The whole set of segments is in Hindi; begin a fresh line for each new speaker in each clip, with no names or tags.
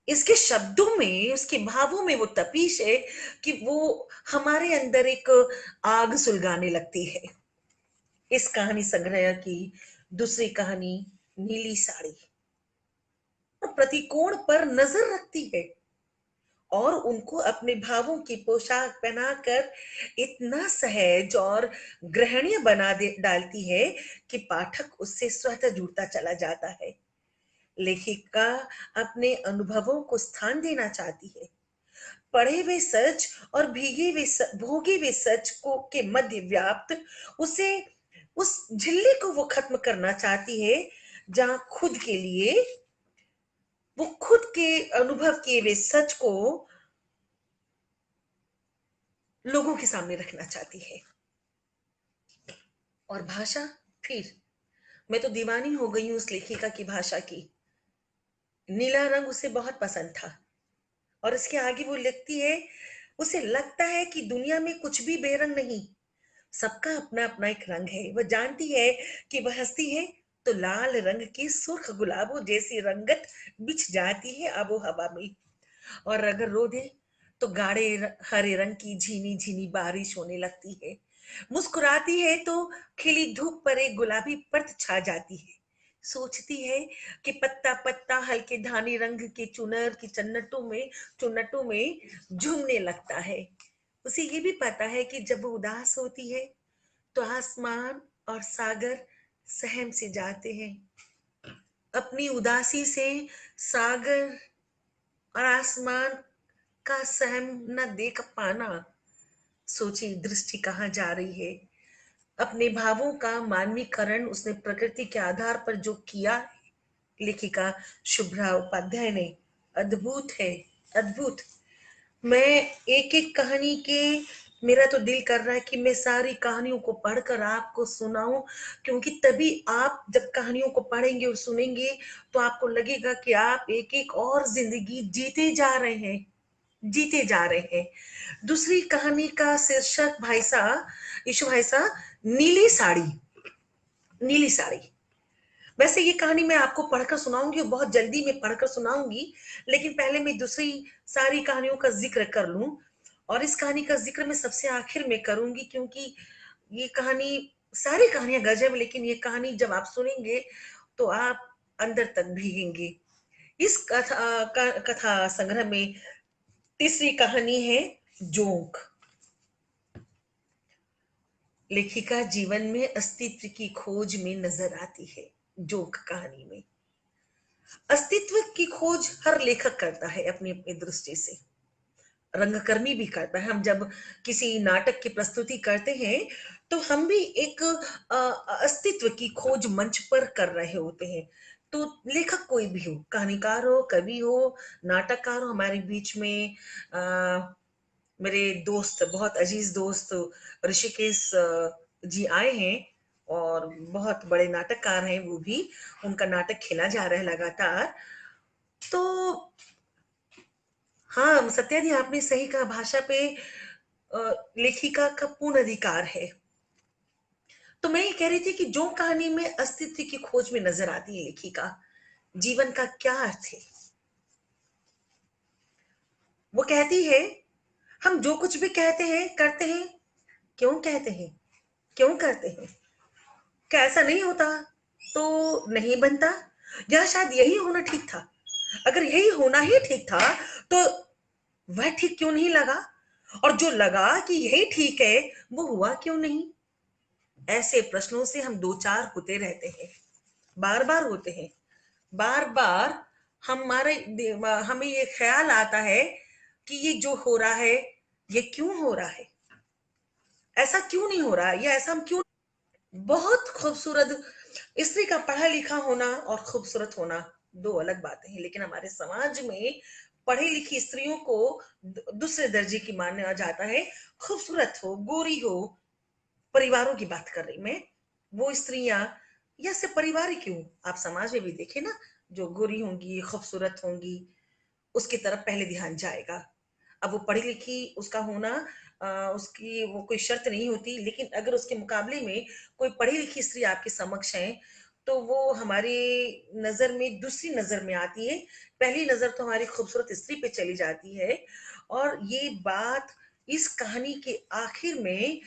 इसके शब्दों में, उसके भावों में वो तपीश है कि वो हमारे अंदर एक आग सुलगाने लगती है। इस कहानी संग्रह की दूसरी कहानी नीली साड़ी और प्रतिकोण पर नजर रखती है और उनको अपने भावों की पोशाक पहनाकर इतना सहज और ग्रहणीय बना दे डालती है कि पाठक उससे स्वतः जुड़ता चला जाता है। लेखिका अपने अनुभवों को स्थान देना चाहती है। पढ़े हुए सच और भोगे हुए सच को के मध्य व्याप्त उसे उस झिल्ली को वो खत्म करना चाहती है, जहां खुद के लिए वो खुद के अनुभव किए हुए सच को लोगों के सामने रखना चाहती है। और भाषा, फिर मैं तो दीवानी हो गई हूं उस लेखिका की भाषा की। नीला रंग उसे बहुत पसंद था और इसके आगे वो लिखती है, उसे लगता है कि दुनिया में कुछ भी बेरंग नहीं, सबका अपना अपना एक रंग है। वह जानती है कि वह हंसती है तो लाल रंग की सुर्ख गुलाबों जैसी रंगत बिछ जाती है आबो हवा में, और अगर रो दे तो हरे रंग की झीनी झीनी बारिश होने लगती है। मुस्कुराती है तो खिली धूप पर एक गुलाबी परत छा जाती है। सोचती है कि पत्ता पत्ता हल्के धानी रंग के चुनर की चुन्नटों में झूमने लगता है। उसे ये भी पता है कि जब वो उदास होती है तो आसमान और सागर सहम से जाते हैं। अपनी उदासी से सागर और आसमान का सहम न देख पाना, सोची दृष्टि कहाँ जा रही है। अपने भावों का मानवीकरण उसने प्रकृति के आधार पर जो किया है, लेखिका शुभ्रा उपाध्याय ने, अद्भुत है, अद्भुत। मैं एक एक कहानी के, मेरा तो दिल कर रहा है कि मैं सारी कहानियों को पढ़कर आपको सुनाऊं, क्योंकि तभी आप जब कहानियों को पढ़ेंगे और सुनेंगे तो आपको लगेगा कि आप एक एक और जिंदगी जीते जा रहे हैं, जीते जा रहे हैं। दूसरी कहानी का शीर्षक भाई साहब, यशु भाई साहब, नीली साड़ी। नीली साड़ी। वैसे ये कहानी मैं आपको पढ़कर सुनाऊंगी और बहुत जल्दी मैं पढ़कर सुनाऊंगी, लेकिन पहले मैं दूसरी सारी कहानियों का जिक्र कर लूं। और इस कहानी का जिक्र मैं सबसे आखिर में करूंगी, क्योंकि ये कहानी, सारी कहानियां गजब, लेकिन ये कहानी जब आप सुनेंगे तो आप अंदर तक भीगेंगे। इस कथा संग्रह में तीसरी कहानी है जोंक। लेखिका जीवन में अस्तित्व की खोज में नजर आती है। जोंक कहानी में अस्तित्व की खोज हर लेखक करता है अपनी अपनी दृष्टि से, रंगकर्मी भी करता है। हम जब किसी नाटक की प्रस्तुति करते हैं तो हम भी एक अस्तित्व की खोज मंच पर कर रहे होते हैं। तो लेखक कोई भी हो, कहानीकार हो, कवि हो, नाटककार हो, हमारे बीच में मेरे दोस्त, बहुत अजीज दोस्त ऋषिकेश जी आए हैं और बहुत बड़े नाटककार हैं वो भी, उनका नाटक खेला जा रहा है लगातार। तो हाँ सत्या जी, आपने सही कहा, भाषा पे लेखिका का पूर्ण अधिकार है। तो मैं ये कह रही थी कि जो कहानी में अस्तित्व की खोज में नजर आती है लेखिका, जीवन का क्या अर्थ है। वो कहती है, हम जो कुछ भी कहते हैं करते हैं, क्यों कहते हैं, क्यों करते हैं, क्या ऐसा नहीं होता तो नहीं बनता, या शायद यही होना ठीक था। अगर यही होना ही ठीक था तो वह ठीक क्यों नहीं लगा, और जो लगा कि यही ठीक है वो हुआ क्यों नहीं। ऐसे प्रश्नों से हम दो चार होते रहते हैं, बार बार होते हैं, बार बार हमें ये ख्याल आता है कि ये जो हो रहा है ये क्यों हो रहा है, ऐसा क्यों नहीं हो रहा है, या ऐसा हम क्यों। बहुत खूबसूरत, स्त्री का पढ़ा लिखा होना और खूबसूरत होना दो अलग बातें हैं, लेकिन हमारे समाज में पढ़ी लिखी स्त्रियों को दूसरे दर्जे की माना जाता है। खूबसूरत हो, गोरी हो, परिवारों की बात कर रही मैं, वो स्त्रियां, या सिर्फ परिवार ही क्यों, आप समाज में भी देखें ना, जो गोरी होंगी, खूबसूरत होंगी, उसकी तरफ पहले ध्यान जाएगा। अब वो पढ़ी लिखी उसका होना उसकी वो कोई शर्त नहीं होती, लेकिन अगर उसके मुकाबले में कोई पढ़ी लिखी स्त्री आपके समक्ष है तो वो हमारी नजर में दूसरी नजर में आती है। पहली नजर तो हमारी खूबसूरत स्त्री पे चली जाती है। और ये बात इस कहानी के आखिर में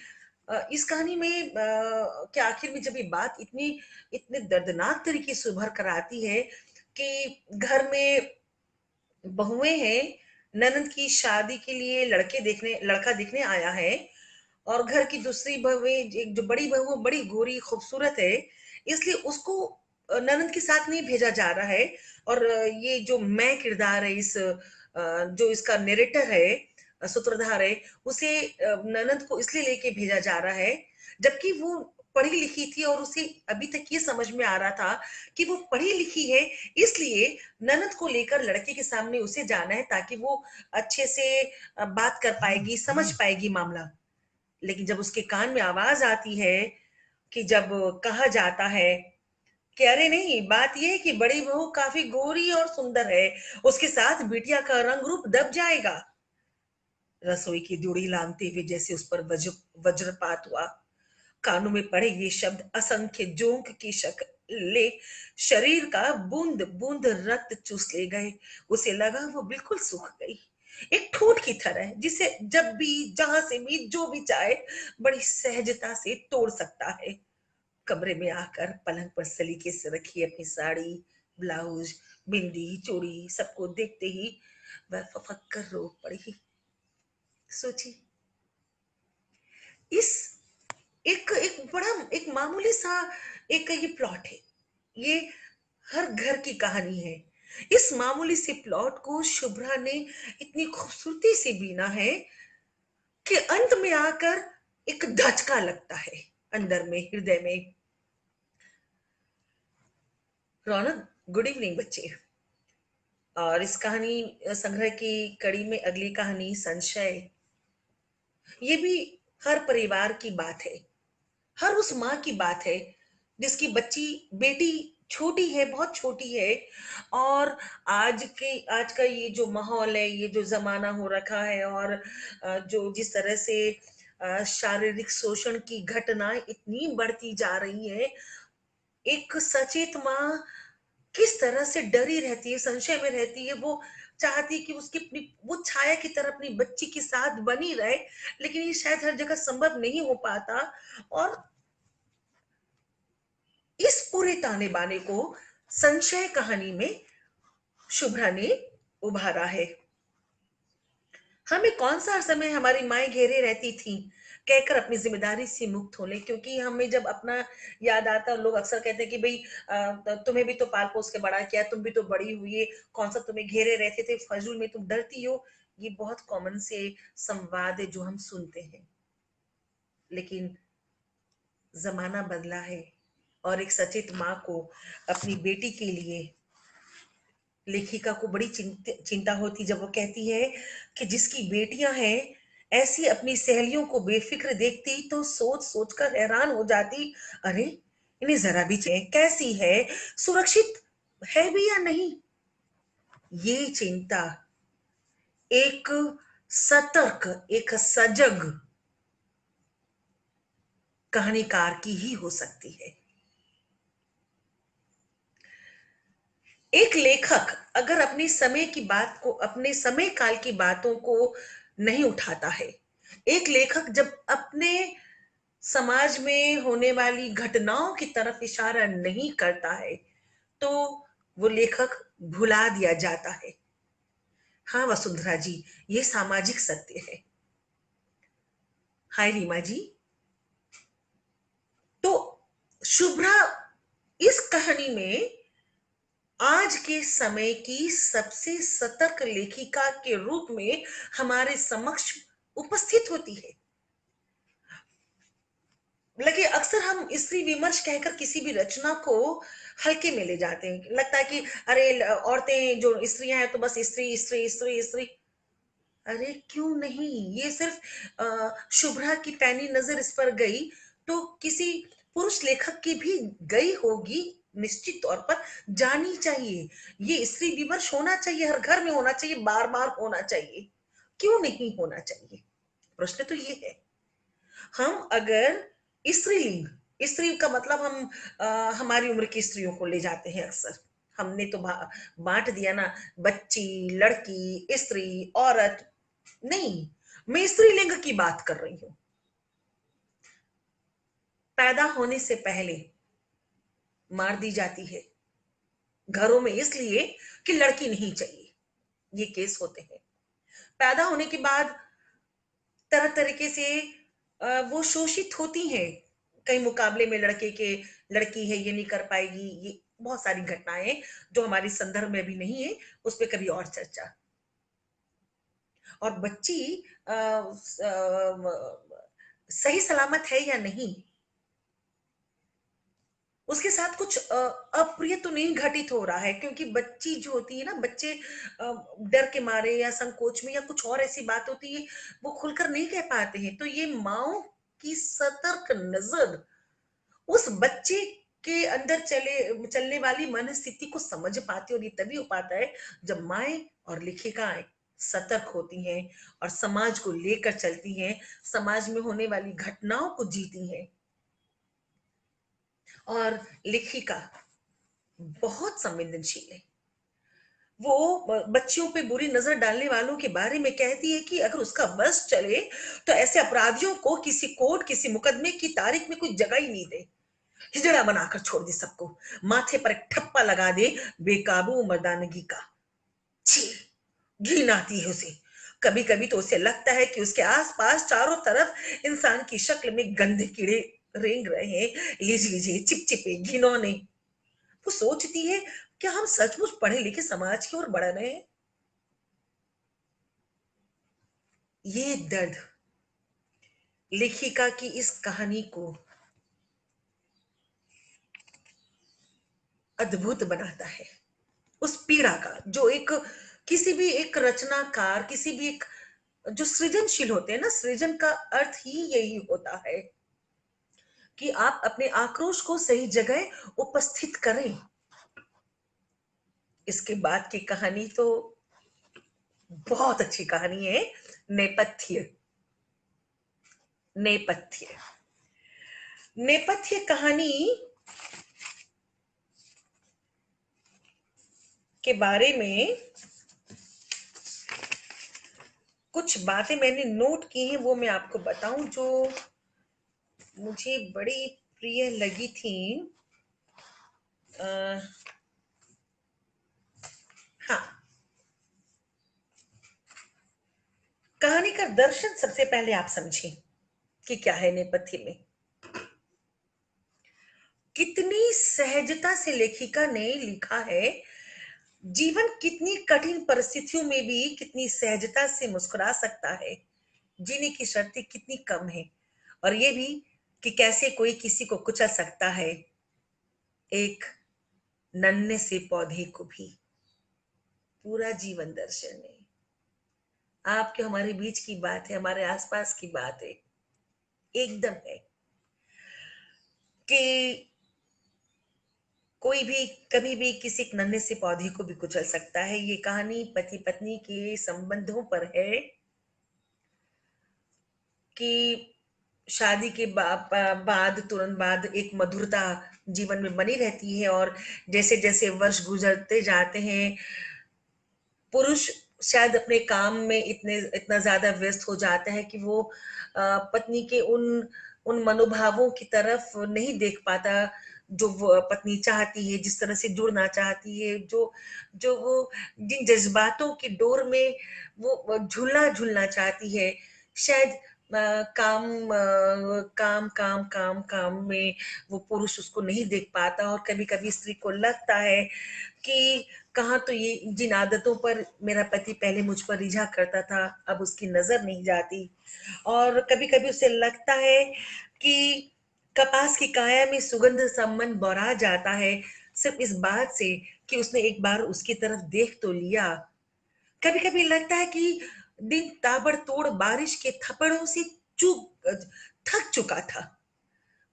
इस कहानी में के आखिर में जब ये बात इतने दर्दनाक तरीके से उभर कर आती है कि घर में बहुएं हैं, ननद की शादी के लिए लड़का देखने आया है, और घर की दूसरी बहू, एक जो बड़ी बहू बड़ी गोरी खूबसूरत है, इसलिए उसको ननद के साथ नहीं भेजा जा रहा है। और ये जो मैं किरदार है, जो इसका नरेटर है, सूत्रधार है, उसे ननद को इसलिए लेके भेजा जा रहा है, जबकि वो पढ़ी लिखी थी और उसे अभी तक ये समझ में आ रहा था कि वो पढ़ी लिखी है, इसलिए ननद को लेकर लड़के के सामने उसे जाना है ताकि वो अच्छे से बात कर पाएगी, समझ पाएगी मामला। लेकिन जब उसके कान में आवाज आती है कि जब कहा जाता है कि अरे नहीं, बात यह है कि बड़ी बहू काफी गोरी और सुंदर है, उसके साथ बिटिया का रंग रूप दब जाएगा। रसोई की जूड़ी लांघते हुए जैसे उस पर वज्रपात हुआ। कानों में पड़े ये शब्द असंख्य जोंक की शक्ल ले शरीर का बूंद बूंद रक्त चूस ले गए। उसे लगा वो बिल्कुल सूख गई, एक ठूंठ की तरह जिसे जब भी जहां से भी जो भी चाहे बड़ी सहजता से तोड़ सकता है। कमरे में आकर पलंग पर सलीके से रखी अपनी साड़ी, ब्लाउज, बिंदी, चूड़ी सबको देखते ही वह फफक कर रो पड़ी। सोची, इस एक एक बड़ा एक मामूली सा एक ये प्लॉट है, ये हर घर की कहानी है। इस मामूली से प्लॉट को शुभ्रा ने इतनी खूबसूरती से बीना है कि अंत में आकर एक धचका लगता है अंदर में, हृदय में। रौनक, गुड इवनिंग बच्चे। और इस कहानी संग्रह की कड़ी में अगली कहानी संशय। ये भी हर परिवार की बात है, हर उस माँ की बात है जिसकी बेटी छोटी है, बहुत छोटी है। और आज का ये जो माहौल है, ये जो जमाना हो रखा है, और जो जिस तरह से शारीरिक शोषण की घटनाएं इतनी बढ़ती जा रही है, एक सचेत माँ किस तरह से डरी रहती है, संशय में रहती है। वो चाहती है कि उसकी अपनी वो छाया की तरह अपनी बच्ची के साथ बनी रहे, लेकिन ये शायद हर जगह संभव नहीं हो पाता। और इस पूरे ताने बाने को संशय कहानी में शुभ्रा ने उभारा है। हमें कौन सा समय हमारी माएं घेरे रहती थी कहकर अपनी जिम्मेदारी से मुक्त होने, क्योंकि हमें जब अपना याद आता है, लोग अक्सर कहते हैं कि भाई तुम्हें भी तो पाल पोस के बड़ा किया, तुम भी तो बड़ी हुई है, कौन सा तुम्हें घेरे रहते थे, फजूल में तुम डरती हो। ये बहुत कॉमन से संवाद है जो हम सुनते हैं। लेकिन जमाना बदला है, और एक सचेत माँ को अपनी बेटी के लिए लेखिका को बड़ी चिंता होती जब वो कहती है कि जिसकी बेटियां हैं ऐसी अपनी सहेलियों को बेफिक्र देखती तो सोच सोच कर हैरान हो जाती। अरे, इन्हें जरा भी चाहिए, कैसी है, सुरक्षित है भी या नहीं। ये चिंता एक सतर्क, एक सजग कहानीकार की ही हो सकती है। एक लेखक अगर अपने समय काल की बातों को नहीं उठाता है, एक लेखक जब अपने समाज में होने वाली घटनाओं की तरफ इशारा नहीं करता है, तो वो लेखक भुला दिया जाता है। हाँ वसुंधरा जी, ये सामाजिक सत्य है। हाय रीमा जी। तो शुभ्रा इस कहानी में आज के समय की सबसे सतर्क लेखिका के रूप में हमारे समक्ष उपस्थित होती है। लेकिन अक्सर हम स्त्री विमर्श कहकर किसी भी रचना को हल्के में ले जाते हैं, लगता है कि अरे औरतें जो स्त्रियां हैं तो बस स्त्री स्त्री स्त्री स्त्री। अरे क्यों नहीं, ये सिर्फ शुभ्रा की पैनी नजर इस पर गई तो किसी पुरुष लेखक की भी गई होगी, निश्चित तौर पर जानी चाहिए। ये स्त्री विमर्श होना चाहिए, हर घर में होना चाहिए, बार बार होना चाहिए। क्यों नहीं होना चाहिए? प्रश्न तो ये है। हम अगर स्त्रीलिंग स्त्री का मतलब हम हमारी उम्र की स्त्रियों को ले जाते हैं अक्सर। हमने तो बांट दिया ना, बच्ची, लड़की, स्त्री, औरत। नहीं, मैं स्त्रीलिंग की बात कर रही हूं। पैदा होने से पहले मार दी जाती है घरों में, इसलिए कि लड़की नहीं चाहिए। ये केस होते हैं। पैदा होने के बाद तरह तरीके से वो शोषित होती हैं, कई मुकाबले में लड़के के। लड़की है, ये नहीं कर पाएगी, ये बहुत सारी घटनाएं जो हमारी संदर्भ में भी नहीं है, उस पर कभी और चर्चा। और बच्ची सही सलामत है या नहीं, उसके साथ कुछ अप्रिय तो नहीं घटित हो रहा है, क्योंकि बच्ची जो होती है ना, बच्चे डर के मारे या संकोच में या कुछ और ऐसी बात होती है, वो खुलकर नहीं कह पाते हैं। तो ये माओ की सतर्क नजर उस बच्चे के अंदर चलने वाली मनस्थिति को समझ पाती है। और ये तभी हो पाता है जब माए और लेखिकाएं सतर्क होती हैं और समाज को लेकर चलती हैं, समाज में होने वाली घटनाओं को जीती हैं। और लेखिका बहुत संवेदनशील है। वो बच्चियों पे बुरी नजर डालने वालों के बारे में कहती है कि अगर उसका बस चले तो ऐसे अपराधियों को किसी कोर्ट, किसी मुकदमे की तारीख में कोई जगह ही नहीं दे, हिजड़ा बनाकर छोड़ दे सबको, माथे पर एक ठप्पा लगा दे बेकाबू मर्दानगी का। छी, घिन आती है उसे। कभी कभी तो उसे लगता है कि उसके आसपास चारों तरफ इंसान की शक्ल में गंदे कीड़े रेंग रहे हैं, लिजलिजे, चिपचिपे, घिनौने। वो सोचती है, क्या हम सचमुच पढ़े लिखे समाज की ओर बढ़ रहे हैं? ये दर्द लेखिका की इस कहानी को अद्भुत बनाता है। उस पीड़ा का जो एक किसी भी एक रचनाकार, किसी भी एक जो सृजनशील होते हैं ना, सृजन का अर्थ ही यही होता है कि आप अपने आक्रोश को सही जगह उपस्थित करें। इसके बाद की कहानी तो बहुत अच्छी कहानी है। नेपथ्य। नेपथ्य नेपथ्य कहानी के बारे में कुछ बातें मैंने नोट की हैं, वो मैं आपको बताऊं जो मुझे बड़ी प्रिय लगी थी। आ, हाँ, कहानी का दर्शन सबसे पहले आप समझें कि क्या है नेपथ्य में। कितनी सहजता से लेखिका ने लिखा है। जीवन कितनी कठिन परिस्थितियों में भी कितनी सहजता से मुस्कुरा सकता है। जीने की शर्तें कितनी कम है, और ये भी कि कैसे कोई किसी को कुचल सकता है, एक नन्हे से पौधे को भी। पूरा जीवन दर्शन है। आपके हमारे बीच की बात है, हमारे आसपास की बात है। एकदम है कि कोई भी कभी भी किसी एक नन्हे से पौधे को भी कुचल सकता है। ये कहानी पति पत्नी के संबंधों पर है कि शादी के बाद तुरंत बाद एक मधुरता जीवन में बनी रहती है, और जैसे जैसे वर्ष गुजरते जाते हैं, पुरुष शायद अपने काम में इतना ज्यादा व्यस्त हो जाता है कि वो पत्नी के उन उन मनोभावों की तरफ नहीं देख पाता जो वो पत्नी चाहती है, जिस तरह से जुड़ना चाहती है, जो जो वो जिन जज्बातों की डोर में वो झूलना झूलना चाहती है। शायद काम काम काम काम में वो पुरुष उसको नहीं देख पाता, और कभी कभी स्त्री को लगता है कि कहाँ तो ये जिन आदतों पर मेरा पति पहले मुझ पर रिझा करता था, अब उसकी नजर नहीं जाती। और कभी कभी उसे लगता है कि कपास की काया में सुगंध संबंध बौरा जाता है, सिर्फ इस बात से कि उसने एक बार उसकी तरफ देख तो लिया। कभी कभी लगता है कि दिन ताबड़तोड़ बारिश के थप्पड़ों से चुप थक चुका था।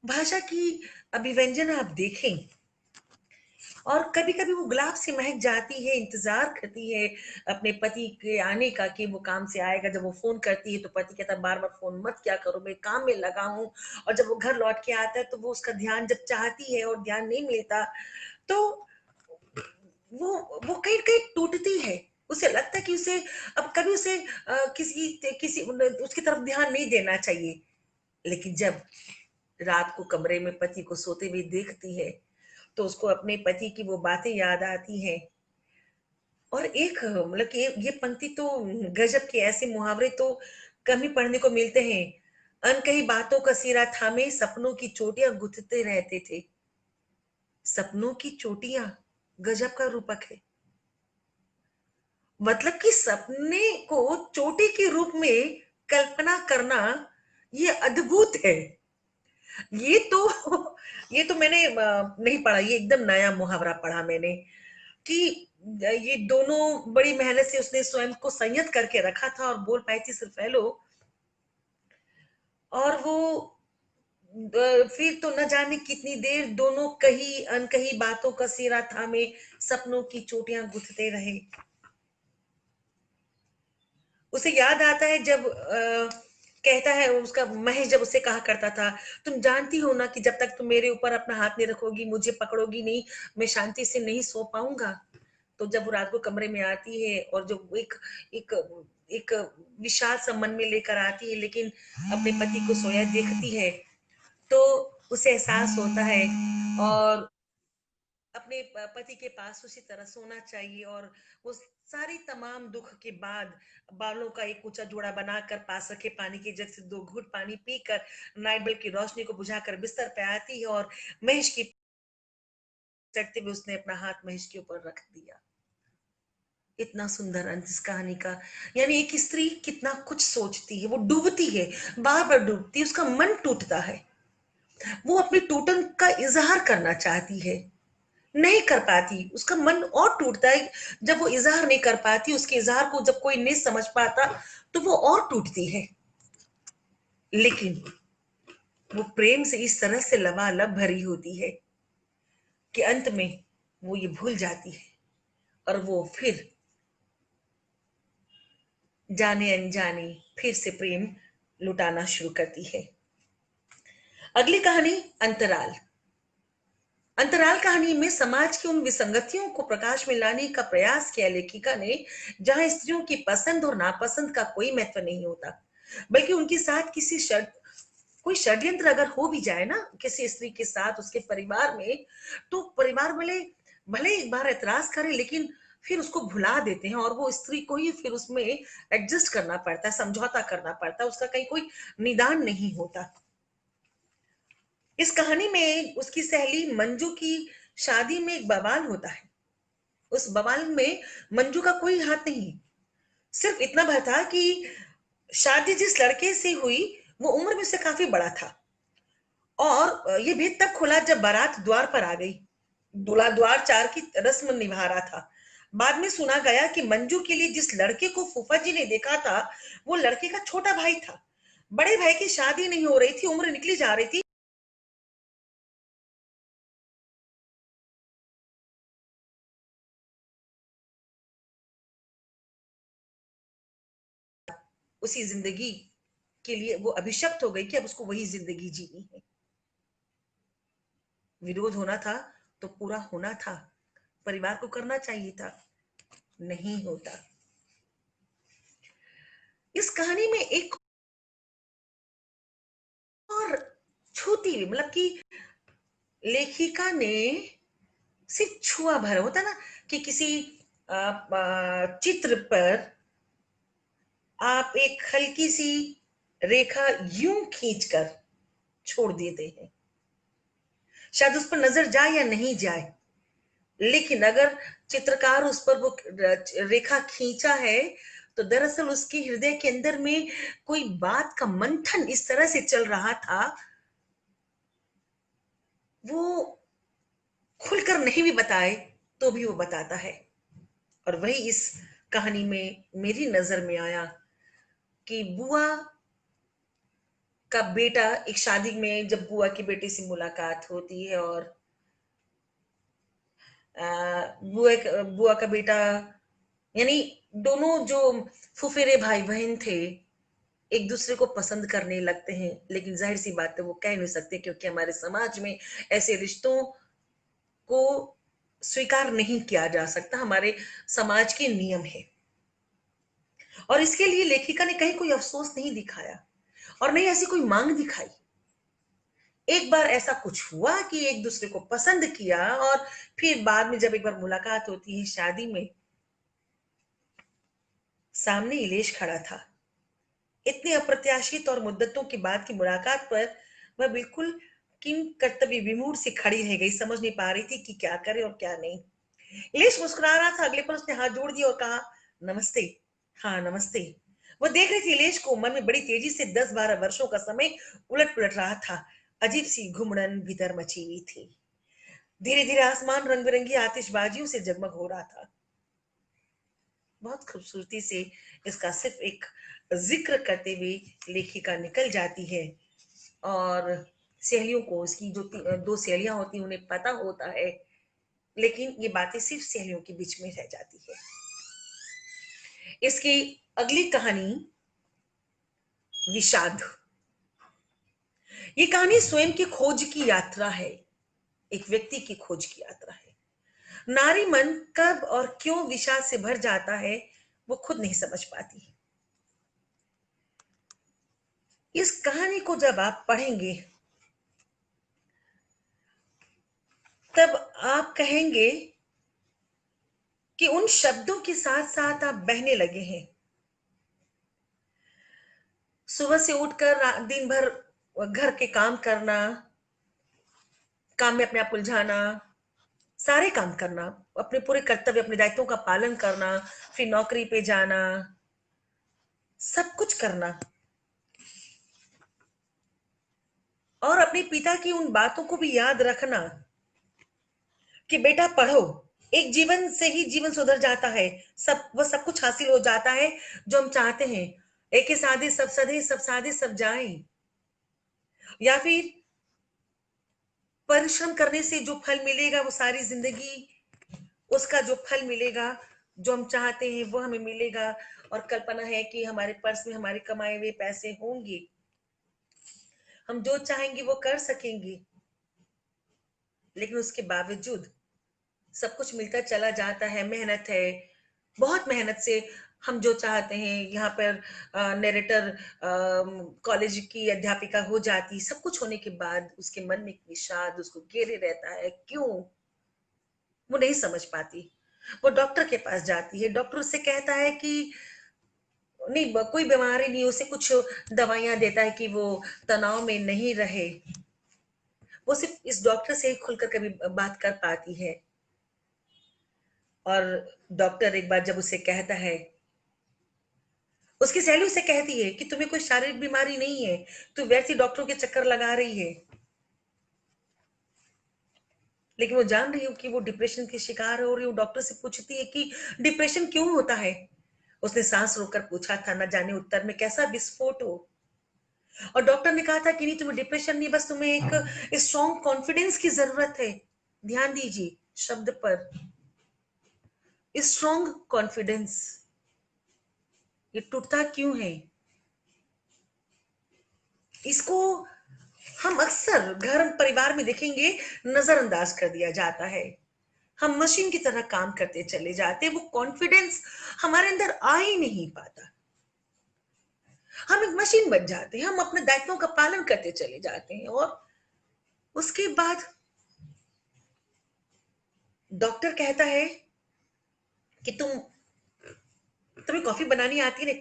भाषा की अभिव्यंजन आप देखें, और कभी-कभी वो गुलाब सी महक जाती है, इंतज़ार करती है अपने पति के आने का कि वो काम से आएगा। जब वो फ़ोन करती है तो पति कहता है बार-बार फ़ोन मत किया करो, मैं काम में लगा हूँ। और जब वो घर लौट के आता है तो वो उसका ध्यान जब चाहती है और ध्यान नहीं मिलता, तो वो कहीं-कहीं टूटती है। उसे लगता है कि उसे अब कभी उसे किसी उसकी तरफ ध्यान नहीं देना चाहिए। लेकिन जब रात को कमरे में पति को सोते हुए देखती है, तो उसको अपने पति की वो बातें याद आती हैं। और एक मतलब कि ये पंक्ति तो गजब के, ऐसे मुहावरे तो कम ही पढ़ने को मिलते हैं। अनकही बातों का सिरा थामे सपनों की चोटियां गुथते रहते थे। सपनों की चोटियां गजब का रूपक है। मतलब कि सपने को चोटी के रूप में कल्पना करना, ये अद्भुत है। ये तो ये तो मैंने नहीं पढ़ा, ये एकदम नया मुहावरा पढ़ा मैंने कि ये दोनों बड़ी मेहनत से उसने स्वयं को संयत करके रखा था और बोल पाई थी सिर्फ हेलो। और वो फिर तो न जाने कितनी देर दोनों कही अनकही बातों का सिरा थामे सपनों की चोटियां गुथते रहे। उसे याद आता है जब कहता है उसका महेश जब उसे कहा करता था, तुम जानती हो ना कि जब तक तुम मेरे ऊपर अपना हाथ नहीं रखोगी, मुझे पकड़ोगी नहीं, मैं शांति से नहीं सो पाऊंगा। तो जब वो रात को कमरे में आती है और जो एक एक एक विशाल सा मन में लेकर आती है, लेकिन अपने पति को सोया देखती है, तो उसे एहसास होता है। और अपने पति के पास उसी तरह सोना चाहिए। और वो सारी तमाम दुख के बाद बालों का एक ऊंचा जोड़ा बनाकर पास रखे पानी की जग से दो घूंट पानी पीकर नाइट बल्ब की रोशनी को बुझाकर बिस्तर पे आती है और महेश की चढ़ते हुए उसने अपना हाथ महेश के ऊपर रख दिया। इतना सुंदर अंत इस कहानी का। यानी एक स्त्री कितना कुछ सोचती है, वो डूबती है, बार बार डूबती है, उसका मन टूटता है, वो अपनी टूटन का इजहार करना चाहती है, नहीं कर पाती, उसका मन और टूटता है। जब वो इजहार नहीं कर पाती, उसके इजहार को जब कोई नहीं समझ पाता, तो वो और टूटती है। लेकिन वो प्रेम से इस तरह से लबालब भरी होती है कि अंत में वो ये भूल जाती है और वो फिर जाने अनजाने फिर से प्रेम लुटाना शुरू करती है। अगली कहानी अंतराल। अंतराल कहानी में समाज की उन विसंगतियों को प्रकाश में लाने का प्रयास किया लेखिका ने, जहां स्त्रियों की पसंद और नापसंद का कोई महत्व नहीं होता, बल्कि उनके साथ कोई षड्यंत्र अगर हो भी जाए ना किसी स्त्री के साथ उसके परिवार में, तो परिवार वाले भले एक बार एतराज करें, लेकिन फिर उसको भुला देते हैं और वो स्त्री को ही फिर उसमें एडजस्ट करना पड़ता है, समझौता करना पड़ता है, उसका कहीं कोई निदान नहीं होता। इस कहानी में उसकी सहेली मंजू की शादी में एक बवाल होता है। उस बवाल में मंजू का कोई हाथ नहीं, सिर्फ इतना भर था कि शादी जिस लड़के से हुई वो उम्र में से काफी बड़ा था। और ये भेद तब खुला जब बारात द्वार पर आ गई। दूल्हा द्वार चार की रस्म निभा रहा था। बाद में सुना गया कि मंजू के लिए जिस लड़के को फूफा जी ने देखा था, वो लड़के का छोटा भाई था। बड़े भाई की शादी नहीं हो रही थी, उम्र निकली जा रही थी। उसी जिंदगी के लिए वो अभिशप्त हो गई कि अब उसको वही जिंदगी जीनी है। विरोध होना था तो पूरा होना था, परिवार को करना चाहिए था, नहीं होता। इस कहानी में एक और छूती हुई, मतलब कि लेखिका ने सिर्फ छुआ भर होता ना कि किसी चित्र पर आप एक हल्की सी रेखा यूं खींचकर छोड़ देते हैं, शायद उस पर नजर जाए या नहीं जाए, लेकिन अगर चित्रकार उस पर वो रेखा खींचा है, तो दरअसल उसके हृदय के अंदर में कोई बात का मंथन इस तरह से चल रहा था, वो खुलकर नहीं भी बताए तो भी वो बताता है। और वही इस कहानी में मेरी नजर में आया कि बुआ का बेटा, एक शादी में जब बुआ की बेटी से मुलाकात होती है और बुआ का बेटा, यानी दोनों जो फुफेरे भाई बहन थे, एक दूसरे को पसंद करने लगते हैं, लेकिन जाहिर सी बात है वो कह नहीं सकते, क्योंकि हमारे समाज में ऐसे रिश्तों को स्वीकार नहीं किया जा सकता, हमारे समाज के नियम है। और इसके लिए लेखिका ने कहीं कोई अफसोस नहीं दिखाया और नहीं ऐसी कोई मांग दिखाई। एक बार ऐसा कुछ हुआ कि एक दूसरे को पसंद किया, और फिर बाद में जब एक बार मुलाकात होती है शादी में, सामने इलेश खड़ा था। इतने अप्रत्याशित और मुद्दतों के बाद की मुलाकात पर वह बिल्कुल किम कर्तव्य विमूढ़ से खड़ी रह गई, समझ नहीं पा रही थी कि क्या करे और क्या नहीं। इलेश मुस्कुरा रहा था, अगले पर उसने हाथ जोड़ दिया और कहा, नमस्ते। हाँ, नमस्ते। वो देख रही थी इलेश को, मन में बड़ी तेजी से 10-12 वर्षों का समय उलट पुलट रहा था। अजीब सी घुमड़न भीतर मची हुई थी। धीरे धीरे आसमान रंग बिरंगी आतिशबाजियों से जगमग हो रहा था। बहुत खूबसूरती से इसका सिर्फ एक जिक्र करते हुए लेखिका निकल जाती है, और सहेलियों को, इसकी जो दो सहेलियां होती हैं उन्हें पता होता है, लेकिन ये बातें सिर्फ सहेलियों के बीच में रह जाती है। इसकी अगली कहानी विषाद। ये कहानी स्वयं की खोज की यात्रा है, एक व्यक्ति की खोज की यात्रा है। नारी मन कब और क्यों विषाद से भर जाता है वो खुद नहीं समझ पाती। इस कहानी को जब आप पढ़ेंगे तब आप कहेंगे कि उन शब्दों के साथ साथ आप बहने लगे हैं। सुबह से उठकर दिन भर घर के काम करना, काम में अपने आप उलझाना, सारे काम करना, अपने पूरे कर्तव्य अपने दायित्वों का पालन करना, फिर नौकरी पे जाना, सब कुछ करना, और अपने पिता की उन बातों को भी याद रखना कि बेटा पढ़ो, एक जीवन से ही जीवन सुधर जाता है, सब कुछ हासिल हो जाता है जो हम चाहते हैं। एक ही साधे सब सधे, सब साधे सब जाए, या फिर परिश्रम करने से जो फल मिलेगा वो सारी जिंदगी, उसका जो फल मिलेगा, जो हम चाहते हैं वो हमें मिलेगा। और कल्पना है कि हमारे पर्स में हमारे कमाए हुए पैसे होंगे, हम जो चाहेंगे वो कर सकेंगे, लेकिन उसके बावजूद सब कुछ मिलता चला जाता है, मेहनत है, बहुत मेहनत से हम जो चाहते हैं। यहाँ पर नरेटर कॉलेज की अध्यापिका हो जाती, सब कुछ होने के बाद उसके मन में एक विषाद उसको घेरे रहता है। क्यों? वो नहीं समझ पाती। वो डॉक्टर के पास जाती है, डॉक्टर उससे कहता है कि नहीं, कोई बीमारी नहीं, उसे कुछ दवाइयां देता है कि वो तनाव में नहीं रहे। वो सिर्फ इस डॉक्टर से ही खुलकर कभी बात कर पाती है। और डॉक्टर एक बार जब उसे कहता है, उसकी सहेली उसे कहती है कि तुम्हें कोई शारीरिक बीमारी नहीं है, तू व्यर्थ ही डॉक्टरों के चक्कर लगा रही है। लेकिन वो जान रही हो कि वो डिप्रेशन की शिकार हो रही है। वो डॉक्टर से पूछती है कि डिप्रेशन क्यों होता है। उसने सांस रोककर पूछा था, न जाने उत्तर में कैसा विस्फोट हो। और डॉक्टर ने कहा था कि नहीं, तुम्हें डिप्रेशन नहीं, बस तुम्हें एक स्ट्रॉन्ग कॉन्फिडेंस की जरूरत है। ध्यान दीजिए शब्द पर, स्ट्रॉन्ग कॉन्फिडेंस। ये टूटता क्यों है? इसको हम अक्सर घर परिवार में देखेंगे, नजरअंदाज कर दिया जाता है। हम मशीन की तरह काम करते चले जाते हैं, वो कॉन्फिडेंस हमारे अंदर आ ही नहीं पाता। हम एक मशीन बन जाते हैं, हम अपने दायित्वों का पालन करते चले जाते हैं, और उसके बाद डॉक्टर कहता है कि तुम्हें कॉफी बनानी आती है ना,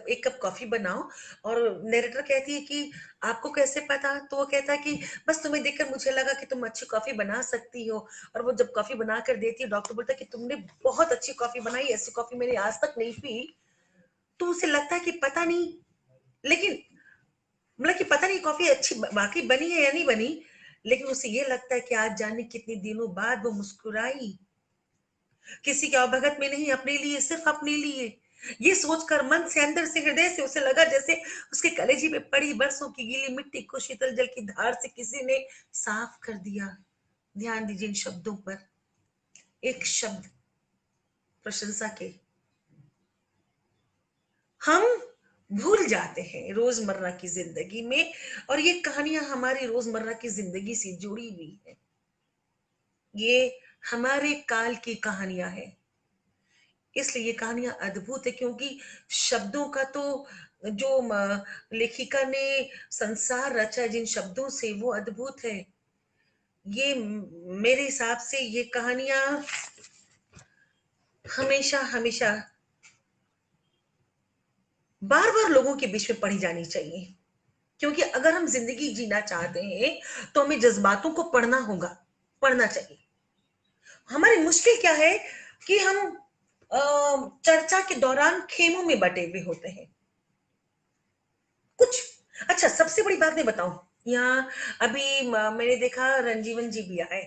एक कप कॉफी बनाओ। और नरेटर कहती है कि आपको कैसे पता? तो वो कहता है कि बस तुम्हें देखकर मुझे लगा कि तुम अच्छी कॉफी बना सकती हो। और वो जब कॉफी बना कर देती है, डॉक्टर बोलता है कि तुमने बहुत अच्छी कॉफी बनाई, ऐसी कॉफी मैंने आज तक नहीं पी। तो उसे लगता है कि पता नहीं, लेकिन मतलब कि पता नहीं कॉफी अच्छी वाकई बनी है या नहीं बनी। लेकिन उसे ये लगता है कि आज जाने कितने दिनों बाद वो मुस्कुराई, किसी के अवभगत में नहीं, अपने लिए, सिर्फ अपने लिए। ये सोचकर मन से, अंदर से, हृदय से उसे लगा जैसे उसके कलेजी में पड़ी बरसों की गीली मिट्टी को शीतल जल की धार से किसी ने साफ कर दिया। ध्यान दीजिए इन शब्दों पर। एक शब्द प्रशंसा के हम भूल जाते हैं रोजमर्रा की जिंदगी में, और ये कहानियां हमारी रोजमर्रा की जिंदगी से जुड़ी हुई है। ये हमारे काल की कहानियां हैं, इसलिए ये कहानियां अद्भुत है, क्योंकि शब्दों का तो जो लेखिका ने संसार रचा है जिन शब्दों से, वो अद्भुत है। ये मेरे हिसाब से ये कहानियां हमेशा हमेशा बार बार लोगों के बीच में पढ़ी जानी चाहिए, क्योंकि अगर हम जिंदगी जीना चाहते हैं तो हमें जज्बातों को पढ़ना होगा, पढ़ना चाहिए। हमारी मुश्किल क्या है कि हम चर्चा के दौरान खेमों में बटे हुए होते हैं कुछ। अच्छा, सबसे बड़ी बात मैं बताऊं, यहाँ अभी मैंने देखा रंजीवन जी भी आए,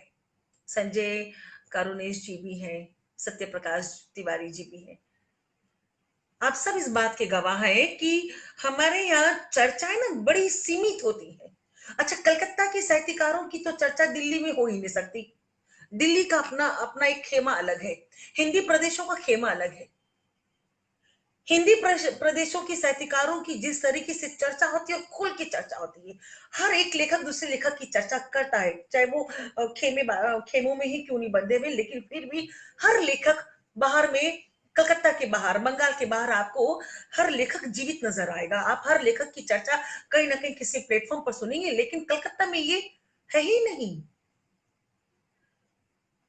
संजय करुणेश जी भी हैं, सत्य प्रकाश तिवारी जी भी हैं। आप सब इस बात के गवाह हैं कि हमारे यहाँ चर्चाएं ना बड़ी सीमित होती हैं। अच्छा, कलकत्ता के साहित्यकारों की तो चर्चा दिल्ली में हो ही नहीं सकती। दिल्ली का अपना अपना एक खेमा अलग है, हिंदी प्रदेशों का खेमा अलग है। हिंदी प्रदेशों की साहित्यकारों की जिस तरीके से चर्चा होती है, खुल की चर्चा होती है। हर एक लेखक दूसरे लेखक की चर्चा करता है, चाहे वो खेमों में ही क्यों नहीं बंधे हुए, लेकिन फिर भी हर लेखक बाहर में, कलकत्ता के बाहर, बंगाल के बाहर आपको हर लेखक जीवित नजर आएगा। आप हर लेखक की चर्चा कहीं ना कहीं किसी प्लेटफॉर्म पर सुनेंगे, लेकिन कलकत्ता में ये है ही नहीं।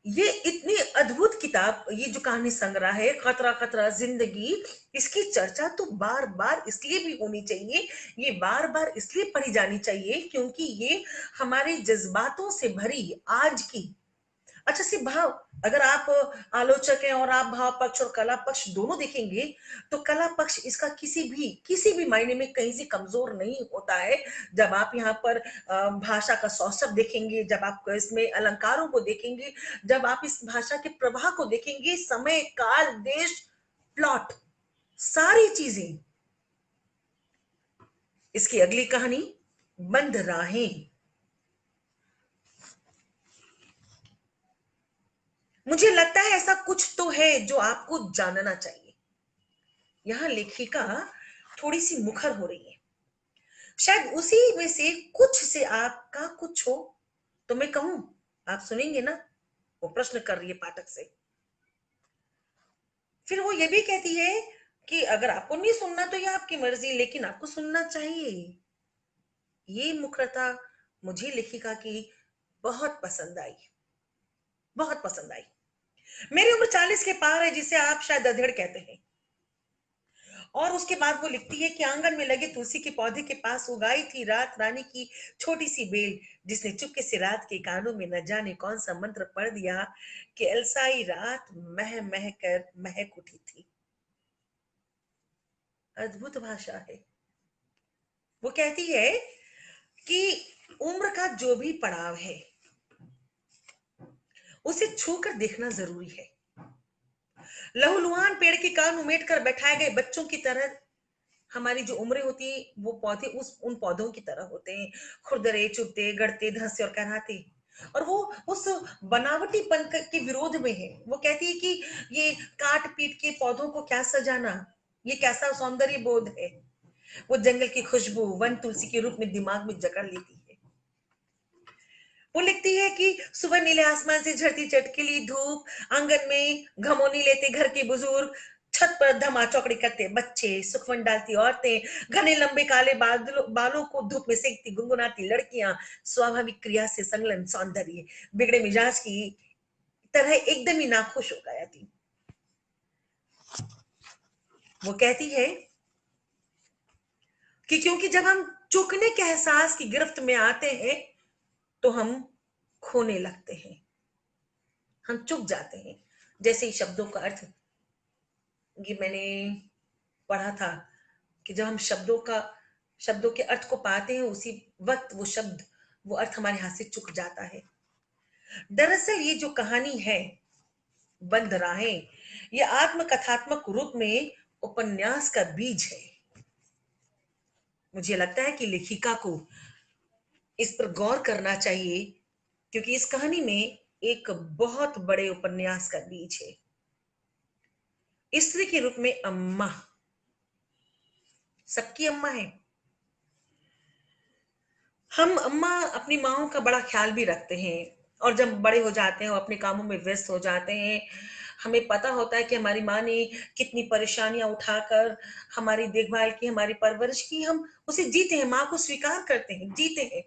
ये इतनी अद्भुत किताब, ये जो कहानी संग्रह है खतरा खतरा जिंदगी, इसकी चर्चा तो बार बार इसलिए भी होनी चाहिए, ये बार बार इसलिए पढ़ी जानी चाहिए क्योंकि ये हमारे जज्बातों से भरी आज की। अच्छा सी भाव, अगर आप आलोचक हैं और आप भाव पक्ष और कला पक्ष दोनों देखेंगे, तो कला पक्ष इसका किसी भी मायने में कहीं से कमजोर नहीं होता है। जब आप यहाँ पर भाषा का सौष्ठव देखेंगे, जब आप इसमें अलंकारों को देखेंगे, जब आप इस भाषा के प्रवाह को देखेंगे, समय काल देश प्लॉट सारी चीजें। इसकी अगली कहानी बंद राहें। मुझे लगता है ऐसा कुछ तो है जो आपको जानना चाहिए। यहां लेखिका थोड़ी सी मुखर हो रही है, शायद उसी में से कुछ से आपका कुछ हो, तो मैं कहूं, आप सुनेंगे ना। वो प्रश्न कर रही है पाठक से। फिर वो ये भी कहती है कि अगर आपको नहीं सुनना तो ये आपकी मर्जी, लेकिन आपको सुनना चाहिए। ये मुखरता मुझे लेखिका की बहुत पसंद आई, बहुत पसंद आई। मेरी उम्र 40 के पार है, जिसे आप शायद अधेड़ कहते हैं। और उसके बाद वो लिखती है कि आंगन में लगे तुलसी के पौधे के पास उगाई थी रात रानी की छोटी सी बेल, जिसने चुपके से रात के कानों में न जाने कौन सा मंत्र पढ़ दिया कि अलसाई रात मह मह कर महक उठी थी। अद्भुत भाषा है। वो कहती है कि उम्र का जो भी पड़ाव है उसे छू कर देखना जरूरी है। लहूलुहान पेड़ के कान उमेट कर बैठाए गए बच्चों की तरह हमारी जो उम्रें होती है, वो पौधे उस उन पौधों की तरह होते हैं, खुरदरे चुभते गड़ते धंसते और कहराते। और वो उस बनावटीपन के विरोध में है। वो कहती है कि ये काट पीट के पौधों को क्या सजाना, ये कैसा सौंदर्य बोध है। वो जंगल की खुशबू वन तुलसी के रूप में दिमाग में जकड़ लेती है। वो लिखती है कि सुबह नीले आसमान से झड़ती चटकीली धूप, आंगन में घमौनी लेते घर के बुजुर्ग, छत पर धमा चौकड़ी करते बच्चे, सुखवन डालती औरतें, घने लंबे काले बालों को धूप में सेकती गुनगुनाती लड़कियां, स्वाभाविक क्रिया से संलग्न सौंदर्य बिगड़े मिजाज की तरह एकदम ही नाखुश हो गया थी। वो कहती है कि क्योंकि जब हम चूकने के एहसास की गिरफ्त में आते हैं तो हम खोने लगते हैं, हम चुक जाते हैं। जैसे ही शब्दों का अर्थ, ये मैंने पढ़ा था कि जब हम शब्दों के अर्थ को पाते हैं, उसी वक्त वो अर्थ हमारे हाथ से चुक जाता है। दरअसल ये जो कहानी है बंद राहें, ये आत्मकथात्मक रूप में उपन्यास का बीज है। मुझे लगता है कि लेखिका को इस पर गौर करना चाहिए, क्योंकि इस कहानी में एक बहुत बड़े उपन्यास का बीज है। स्त्री के रूप में अम्मा, सबकी अम्मा है। हम अम्मा अपनी माँओं का बड़ा ख्याल भी रखते हैं, और जब बड़े हो जाते हैं और अपने कामों में व्यस्त हो जाते हैं, हमें पता होता है कि हमारी माँ ने कितनी परेशानियां उठाकर हमारी देखभाल की, हमारी परवरिश की। हम उसे जीते हैं, माँ को स्वीकार करते हैं, जीते हैं।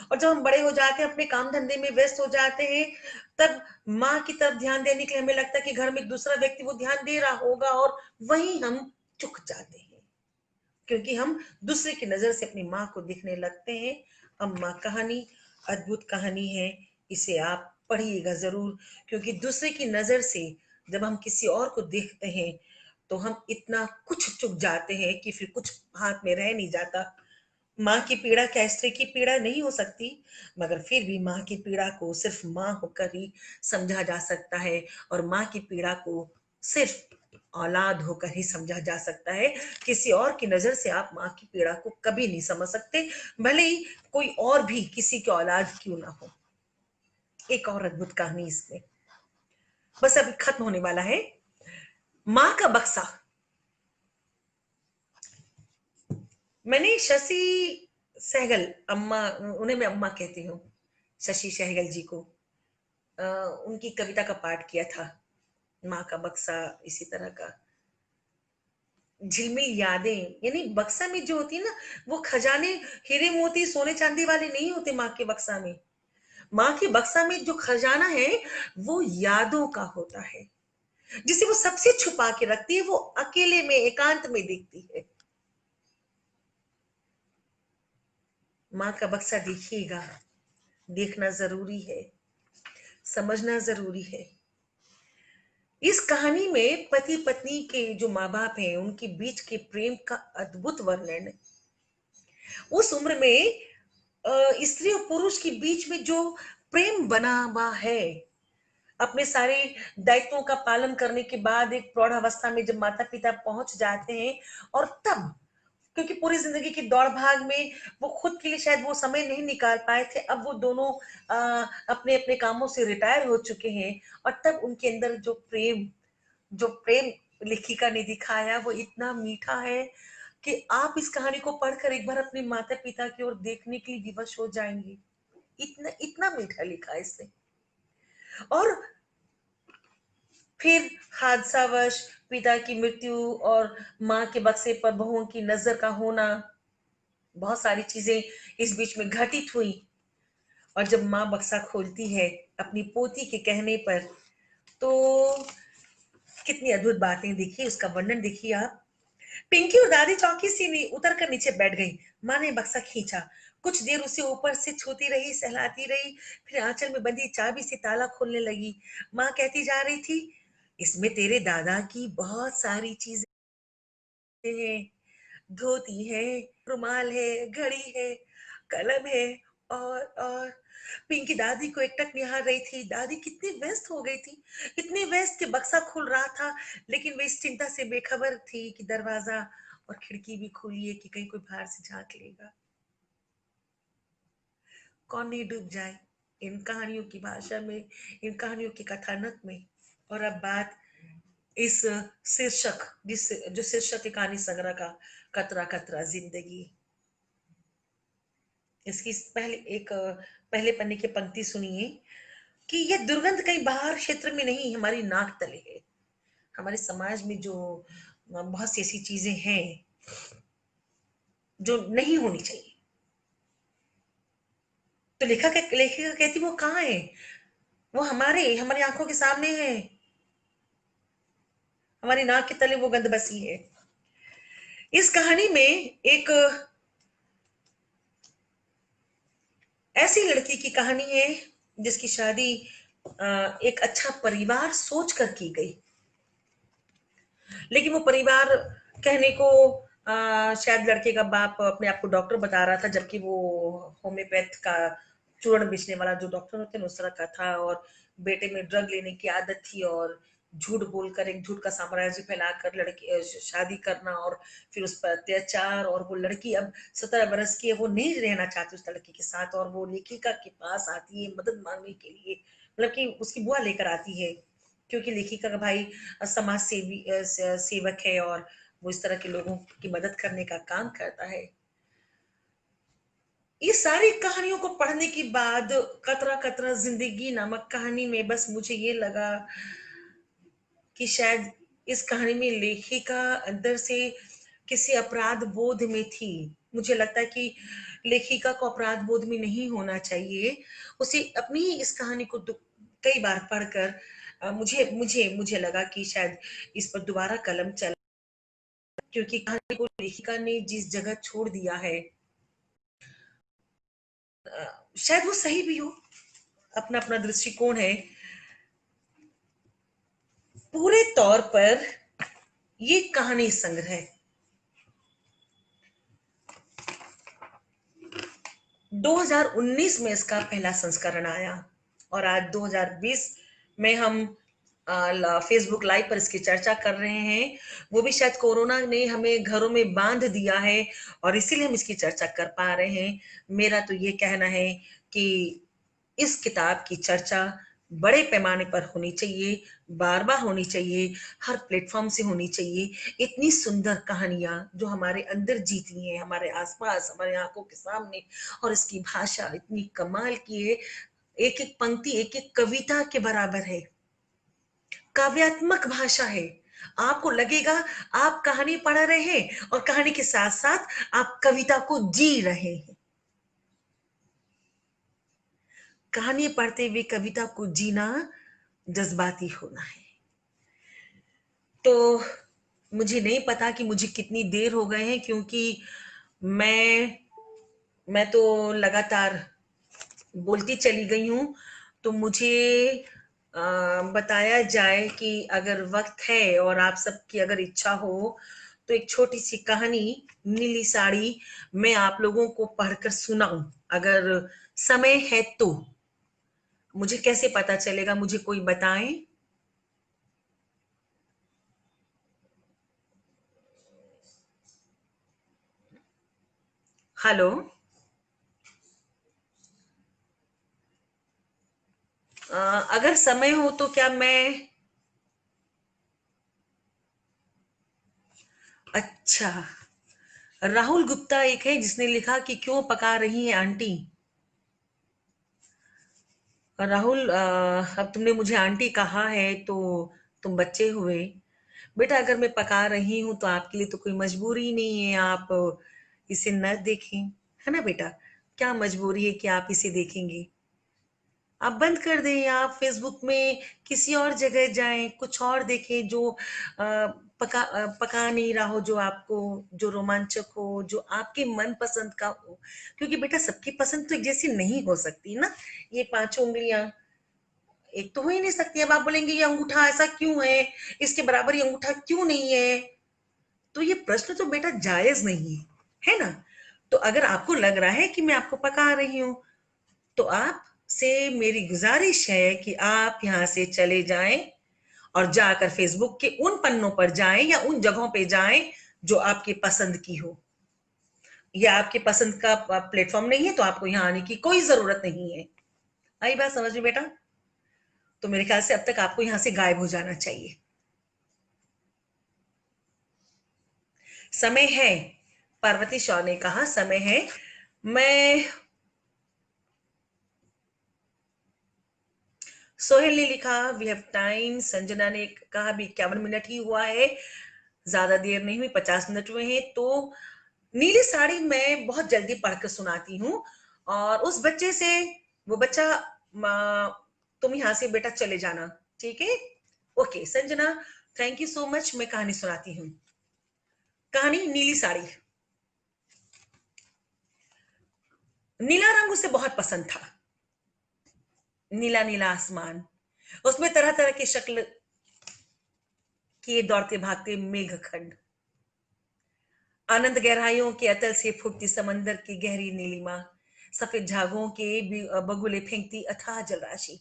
और जब हम बड़े हो जाते हैं, अपने काम धंधे में व्यस्त हो जाते हैं, तब माँ की तरफ ध्यान देने के लिए हमें लगता है कि घर में एक दूसरा व्यक्ति वो ध्यान दे रहा होगा, और वहीं हम चूक जाते हैं, क्योंकि हम दूसरे की नजर से अपनी माँ को देखने लगते हैं। अम्मा कहानी अद्भुत कहानी है, इसे आप पढ़िएगा जरूर, क्योंकि दूसरे की नजर से जब हम किसी और को देखते हैं तो हम इतना कुछ चुक जाते हैं कि फिर कुछ हाथ में रह नहीं जाता। माँ की पीड़ा क्या स्त्री की पीड़ा नहीं हो सकती, मगर फिर भी माँ की पीड़ा को सिर्फ माँ होकर ही समझा जा सकता है, और माँ की पीड़ा को सिर्फ औलाद होकर ही समझा जा सकता है। किसी और की नजर से आप माँ की पीड़ा को कभी नहीं समझ सकते, भले ही कोई और भी किसी की औलाद क्यों ना हो। एक और अद्भुत कहानी इसमें, बस अभी खत्म होने वाला है। माँ का बक्सा। मैंने शशि सहगल, अम्मा, उन्हें मैं अम्मा कहती हूँ, शशि सहगल जी को, अ, उनकी कविता का पाठ किया था, माँ का बक्सा। इसी तरह का झिलमिल यादें, यानी बक्सा में जो होती है ना, वो खजाने हीरे मोती सोने चांदी वाले नहीं होते माँ के बक्सा में। माँ के बक्सा में जो खजाना है वो यादों का होता है, जिसे वो सबसे छुपा के रखती है, वो अकेले में एकांत में देखती है। माँ का बक्सा देखिएगा, देखना जरूरी है, समझना जरूरी है। इस कहानी में पति पत्नी के जो माँ बाप हैं उनके बीच के प्रेम का अद्भुत वर्णन है। उस उम्र में स्त्री और पुरुष के बीच में जो प्रेम बना हुआ है, अपने सारे दायित्वों का पालन करने के बाद एक प्रौढ़ावस्था में जब माता पिता पहुंच जाते हैं, और तब, क्योंकि पूरी जिंदगी की दौड़ भाग में वो खुद के लिए शायद वो समय नहीं निकाल पाए थे, अब वो दोनों अपने अपने कामों से रिटायर हो चुके हैं, और तब उनके अंदर जो प्रेम लेखिका ने दिखाया वो इतना मीठा है कि आप इस कहानी को पढ़कर एक बार अपने माता पिता की ओर देखने के लिए विवश हो जाएंगे। इतना इतना मीठा लिखा है इसने। और फिर हादसावश पिता की मृत्यु और माँ के बक्से पर बहुओं की नजर का होना, बहुत सारी चीजें इस बीच में घटित हुई। और जब माँ बक्सा खोलती है अपनी पोती के कहने पर, तो कितनी अद्भुत बातें, देखिए उसका वर्णन देखिए आप। पिंकी और दादी चौकी से नहीं उतर कर नीचे बैठ गई। माँ ने बक्सा खींचा, कुछ देर उसे ऊपर से छूती रही, सहलाती रही, फिर आंचल में बंधी चाबी से ताला खोलने लगी। माँ कहती जा रही थी, इसमें तेरे दादा की बहुत सारी चीजें हैं, धोती है, रुमाल है, घड़ी है, कलम है, और पिंकी दादी को एकटक निहार रही थी। दादी कितनी व्यस्त हो गई थी, इतनी व्यस्त कि बक्सा खुल रहा था, लेकिन वे इस चिंता से बेखबर थी कि दरवाजा और खिड़की भी खुली है कि कहीं कोई बाहर से झांक लेगा। कौन नहीं डूब जाए इन कहानियों की भाषा में, इन कहानियों के कथानक में। और अब बात इस शीर्षक, जिस जो शीर्षक है कहानी संग्रह का, कतरा कतरा जिंदगी। इसकी पहले पन्ने की पंक्ति सुनिए कि यह दुर्गंध कहीं बाहर क्षेत्र में नहीं, हमारी नाक तले है। हमारे समाज में जो बहुत सी ऐसी चीजें हैं जो नहीं होनी चाहिए, तो लेखिका कहती वो कहाँ है, वो हमारे हमारी आंखों के सामने है, हमारी नाक के तले वो गंध बसी है। इस कहानी में एक ऐसी लड़की की कहानी है जिसकी शादी एक अच्छा परिवार सोच कर की गई, लेकिन वो परिवार कहने को शायद लड़के का बाप अपने आप को डॉक्टर बता रहा था, जबकि वो होम्योपैथ का चूर्ण बेचने वाला जो डॉक्टर होते हैं उस तरह का था, और बेटे में ड्रग लेने की आदत थी, और झूठ बोलकर एक झूठ का साम्राज्य फैलाकर लड़की शादी करना, और फिर उस पर अत्याचार। और वो लड़की अब 17 बरस की है, वो नहीं रहना चाहती उस लड़के के साथ, और वो लेखिका के पास आती है मदद मांगने के लिए। मतलब कि उसकी बुआ लेकर आती है, क्योंकि लेखिका का भाई समाज सेवक है और वो इस तरह के लोगों की मदद करने का काम करता है। ये सारी कहानियों को पढ़ने के बाद कतरा कतरा जिंदगी नामक कहानी में बस मुझे ये लगा कि शायद इस कहानी में लेखिका अंदर से किसी अपराध बोध में थी। मुझे लगता है कि लेखिका को अपराध बोध में नहीं होना चाहिए। उसे अपनी ही इस कहानी को कई बार पढ़कर मुझे मुझे मुझे लगा कि शायद इस पर दोबारा कलम चला, क्योंकि कहानी को लेखिका ने जिस जगह छोड़ दिया है शायद वो सही भी हो। अपना अपना दृष्टिकोण है। पूरे तौर पर ये कहानी संग्रह 2019 में इसका पहला संस्करण आया और आज 2020 में हम फेसबुक लाइव पर इसकी चर्चा कर रहे हैं। वो भी शायद कोरोना ने हमें घरों में बांध दिया है और इसीलिए हम इसकी चर्चा कर पा रहे हैं। मेरा तो ये कहना है कि इस किताब की चर्चा बड़े पैमाने पर होनी चाहिए, बार बार होनी चाहिए, हर प्लेटफॉर्म से होनी चाहिए। इतनी सुंदर कहानियां जो हमारे अंदर जीती हैं, हमारे आसपास, हमारे आंखों के सामने, और इसकी भाषा इतनी कमाल की है। एक एक पंक्ति एक एक कविता के बराबर है। काव्यात्मक भाषा है। आपको लगेगा आप कहानी पढ़ रहे हैं और कहानी के साथ साथ आप कविता को जी रहे हैं। कहानी पढ़ते हुए कविता को जीना जज्बाती होना है। तो मुझे नहीं पता कि मुझे कितनी देर हो गए हैं, क्योंकि मैं मैं तो लगातार बोलती चली गई हूँ। तो मुझे बताया जाए कि अगर वक्त है और आप सबकी अगर इच्छा हो तो एक छोटी सी कहानी नीली साड़ी मैं आप लोगों को पढ़कर सुनाऊं, अगर समय है तो। मुझे कैसे पता चलेगा, मुझे कोई बताएं। हेलो। अगर समय हो तो क्या मैं। अच्छा। राहुल गुप्ता एक है जिसने लिखा कि क्यों पका रही है आंटी। राहुल, अब तुमने मुझे आंटी कहा है तो तुम बच्चे हुए। बेटा, अगर मैं पका रही हूं तो आपके लिए तो कोई मजबूरी नहीं है आप इसे न देखें, है ना बेटा? क्या मजबूरी है कि आप इसे देखेंगे? आप बंद कर दें, आप फेसबुक में किसी और जगह जाएं, कुछ और देखें जो पका नहीं रहा हो, जो आपको, जो रोमांचक हो, जो आपके मन पसंद का हो। क्योंकि बेटा सबकी पसंद तो एक जैसी नहीं हो सकती ना। ये पांचों उंगलियां एक तो हो ही नहीं सकती। अब आप बोलेंगे ये अंगूठा ऐसा क्यों है, इसके बराबर ये अंगूठा क्यों नहीं है, तो ये प्रश्न तो बेटा जायज नहीं है ना। तो अगर आपको लग रहा है कि मैं आपको पका रही हूं तो आप से मेरी गुजारिश है कि आप यहां से चले जाएं और जाकर फेसबुक के उन पन्नों पर जाएं या उन जगहों पे जाएं जो आपकी पसंद की हो। या आपके पसंद का प्लेटफॉर्म नहीं है तो आपको यहां आने की कोई जरूरत नहीं है। आई बात समझ में बेटा? तो मेरे ख्याल से अब तक आपको यहां से गायब हो जाना चाहिए। समय है। पार्वती शाह ने कहा समय है। मैं। सोहेल ने लिखा वी हैव टाइम। संजना ने कहा भी 51 मिनट ही हुआ है, ज्यादा देर नहीं हुई, 50 मिनट हुए हैं। तो नीली साड़ी मैं बहुत जल्दी पढ़कर सुनाती हूँ। और उस बच्चे से, वो बच्चा, तुम यहां से बेटा चले जाना, ठीक है? Okay Sanjana, thank you so much. मैं कहानी सुनाती हूँ। कहानी नीली साड़ी। नीला रंग उसे बहुत पसंद था। नीला नीला आसमान, उसमें तरह तरह की शक्ल किए दौड़ते भागते मेघखंड, आनंद गहराइयों के अतल से फूटती समंदर की गहरी नीलिमा, सफेद झागों के बगुले फेंकती अथाह जलराशि,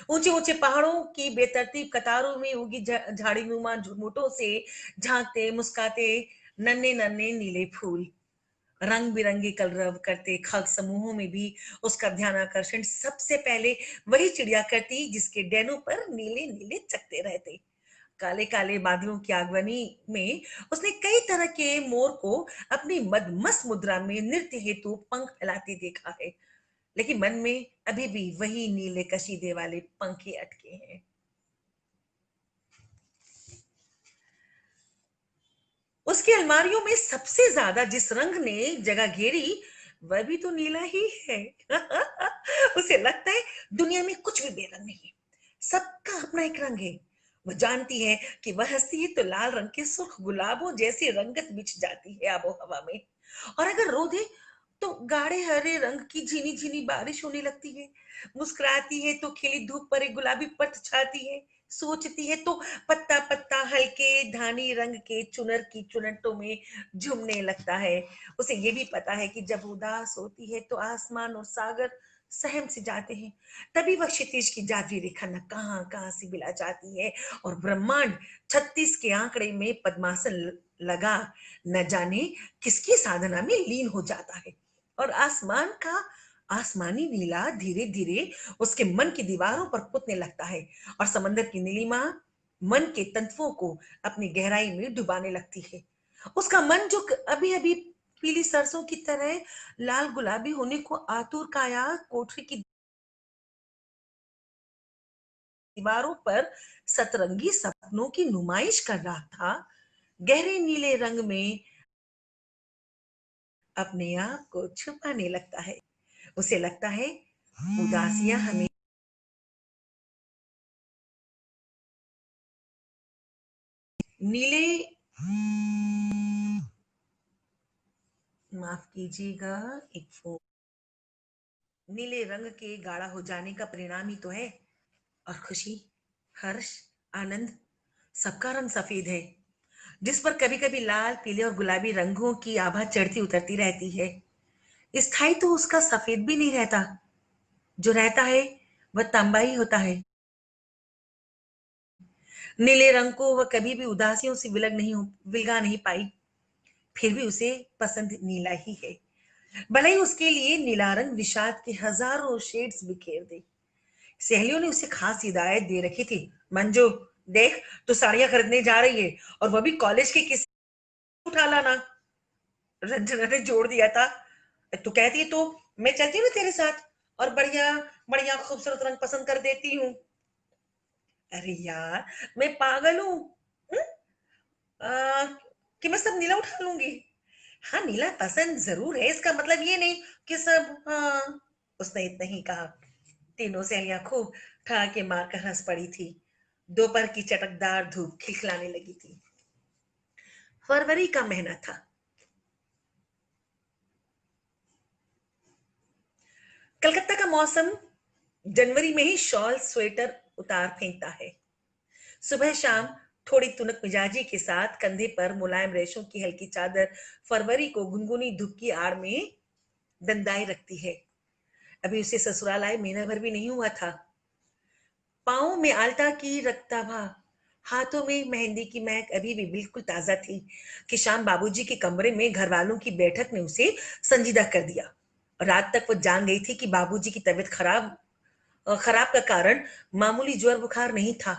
ऊंचे ऊंचे पहाड़ों की बेतरतीब कतारों में उगी झाड़ी नुमा झुरमुटों से झांकते मुस्काते नन्हे नन्हे नीले फूल, रंग बिरंगे कलरव करते खग समूहों में भी उसका ध्यान आकर्षण सबसे पहले वही चिड़िया करती जिसके डैनों पर नीले नीले चकते रहते। काले काले बादलों की आगवानी में उसने कई तरह के मोर को अपनी मदमस्त मुद्रा में नृत्य हेतु पंख फैलाते देखा है, लेकिन मन में अभी भी वही नीले कशीदे वाले पंख ही अटके हैं। उसकी अलमारियों में सबसे ज्यादा जिस रंग ने जगह घेरी वह भी तो नीला ही है। उसे लगता है दुनिया में कुछ भी बेरंग नहीं, सबका अपना एक रंग है। वो जानती है कि वह हंसती है तो लाल रंग के सुर्ख गुलाबों जैसी रंगत बिछ जाती है आबो हवा में, और अगर रो दे तो गाढ़े हरे रंग की झीनी झीनी बारिश होने लगती है। मुस्कुराती है तो खिली धूप पर एक गुलाबी पट छाती है। सोचती है तो पत्ता पत्ता हल्के धानी रंग के चुनर की चुनटों में झूमने लगता है। उसे ये भी पता है कि जब उदास होती है तो आसमान और सागर सहम से जाते हैं। तभी वह क्षितिज की जादुई रेखा न कहां कहां से बिला जाती है और ब्रह्मांड 36 के आंकड़े में पद्मासन लगा न जाने किसकी साधना में लीन हो जाता है। और आसमान का आसमानी नीला धीरे धीरे उसके मन की दीवारों पर पुतने लगता है, और समंदर की नीलिमा मन के तंतुओं को अपनी गहराई में डुबाने लगती है। उसका मन जो अभी अभी पीली सरसों की तरह लाल गुलाबी होने को आतुर काया कोठरी की दीवारों पर सतरंगी सपनों की नुमाइश कर रहा था, गहरे नीले रंग में अपने आप को छुपाने लगता है। उसे लगता है उदासियां हमें नीले, माफ कीजिएगा, एक फोन, नीले रंग के गाढ़ा हो जाने का परिणाम ही तो है। और खुशी, हर्ष, आनंद, सबका रंग सफेद है, जिस पर कभी कभी लाल पीले और गुलाबी रंगों की आभा चढ़ती उतरती रहती है। स्थायी तो उसका सफेद भी नहीं रहता, जो रहता है वह तांबा ही होता है। नीले रंग को वह कभी भी उदासियों से विलगा नहीं पाई, फिर भी उसे पसंद नीला ही है। भले ही उसके लिए नीला रंग विषाद के हजारों शेड्स बिखेर दे। सहेलियों ने उसे खास हिदायत दे रखी थी, मंजू देख, तू साड़ियां खरीदने जा रही है और वह भी कॉलेज के किसी उठा लाना। रंजना ने जोड़ दिया था, तू कहती है तो मैं चलती हूँ ना तेरे साथ, और बढ़िया बढ़िया खूबसूरत रंग पसंद कर देती हूँ। अरे यार, मैं पागल हूँ, हम्म? आ, कि मैं सब नीला उठा लूंगी। हाँ, नीला पसंद जरूर है, इसका मतलब ये नहीं कि सब, हाँ। उसने इतना ही कहा। तीनों सहेलियां खूब ठहाके मारकर हंस पड़ी थी। दोपहर की चटकदार धूप खिलखिलाने लगी थी। फरवरी का महीना था। कलकत्ता का मौसम जनवरी में ही शॉल स्वेटर उतार फेंकता है। सुबह शाम थोड़ी तुनक मिजाजी के साथ कंधे पर मुलायम रेशों की हल्की चादर फरवरी को गुनगुनी धूप की आड़ में दंदाई रखती है। अभी उसे ससुराल आए महीना भर भी नहीं हुआ था। पाँव में आल्टा की रक्ताभा, हाथों में मेहंदी की महक अभी भी बिल्कुल ताजा थी कि शाम बाबूजी के कमरे में घर वालों की बैठक ने उसे संजीदा कर दिया। रात तक वो जान गई थी कि बाबूजी की तबीयत खराब का कारण मामूली ज्वर बुखार नहीं था।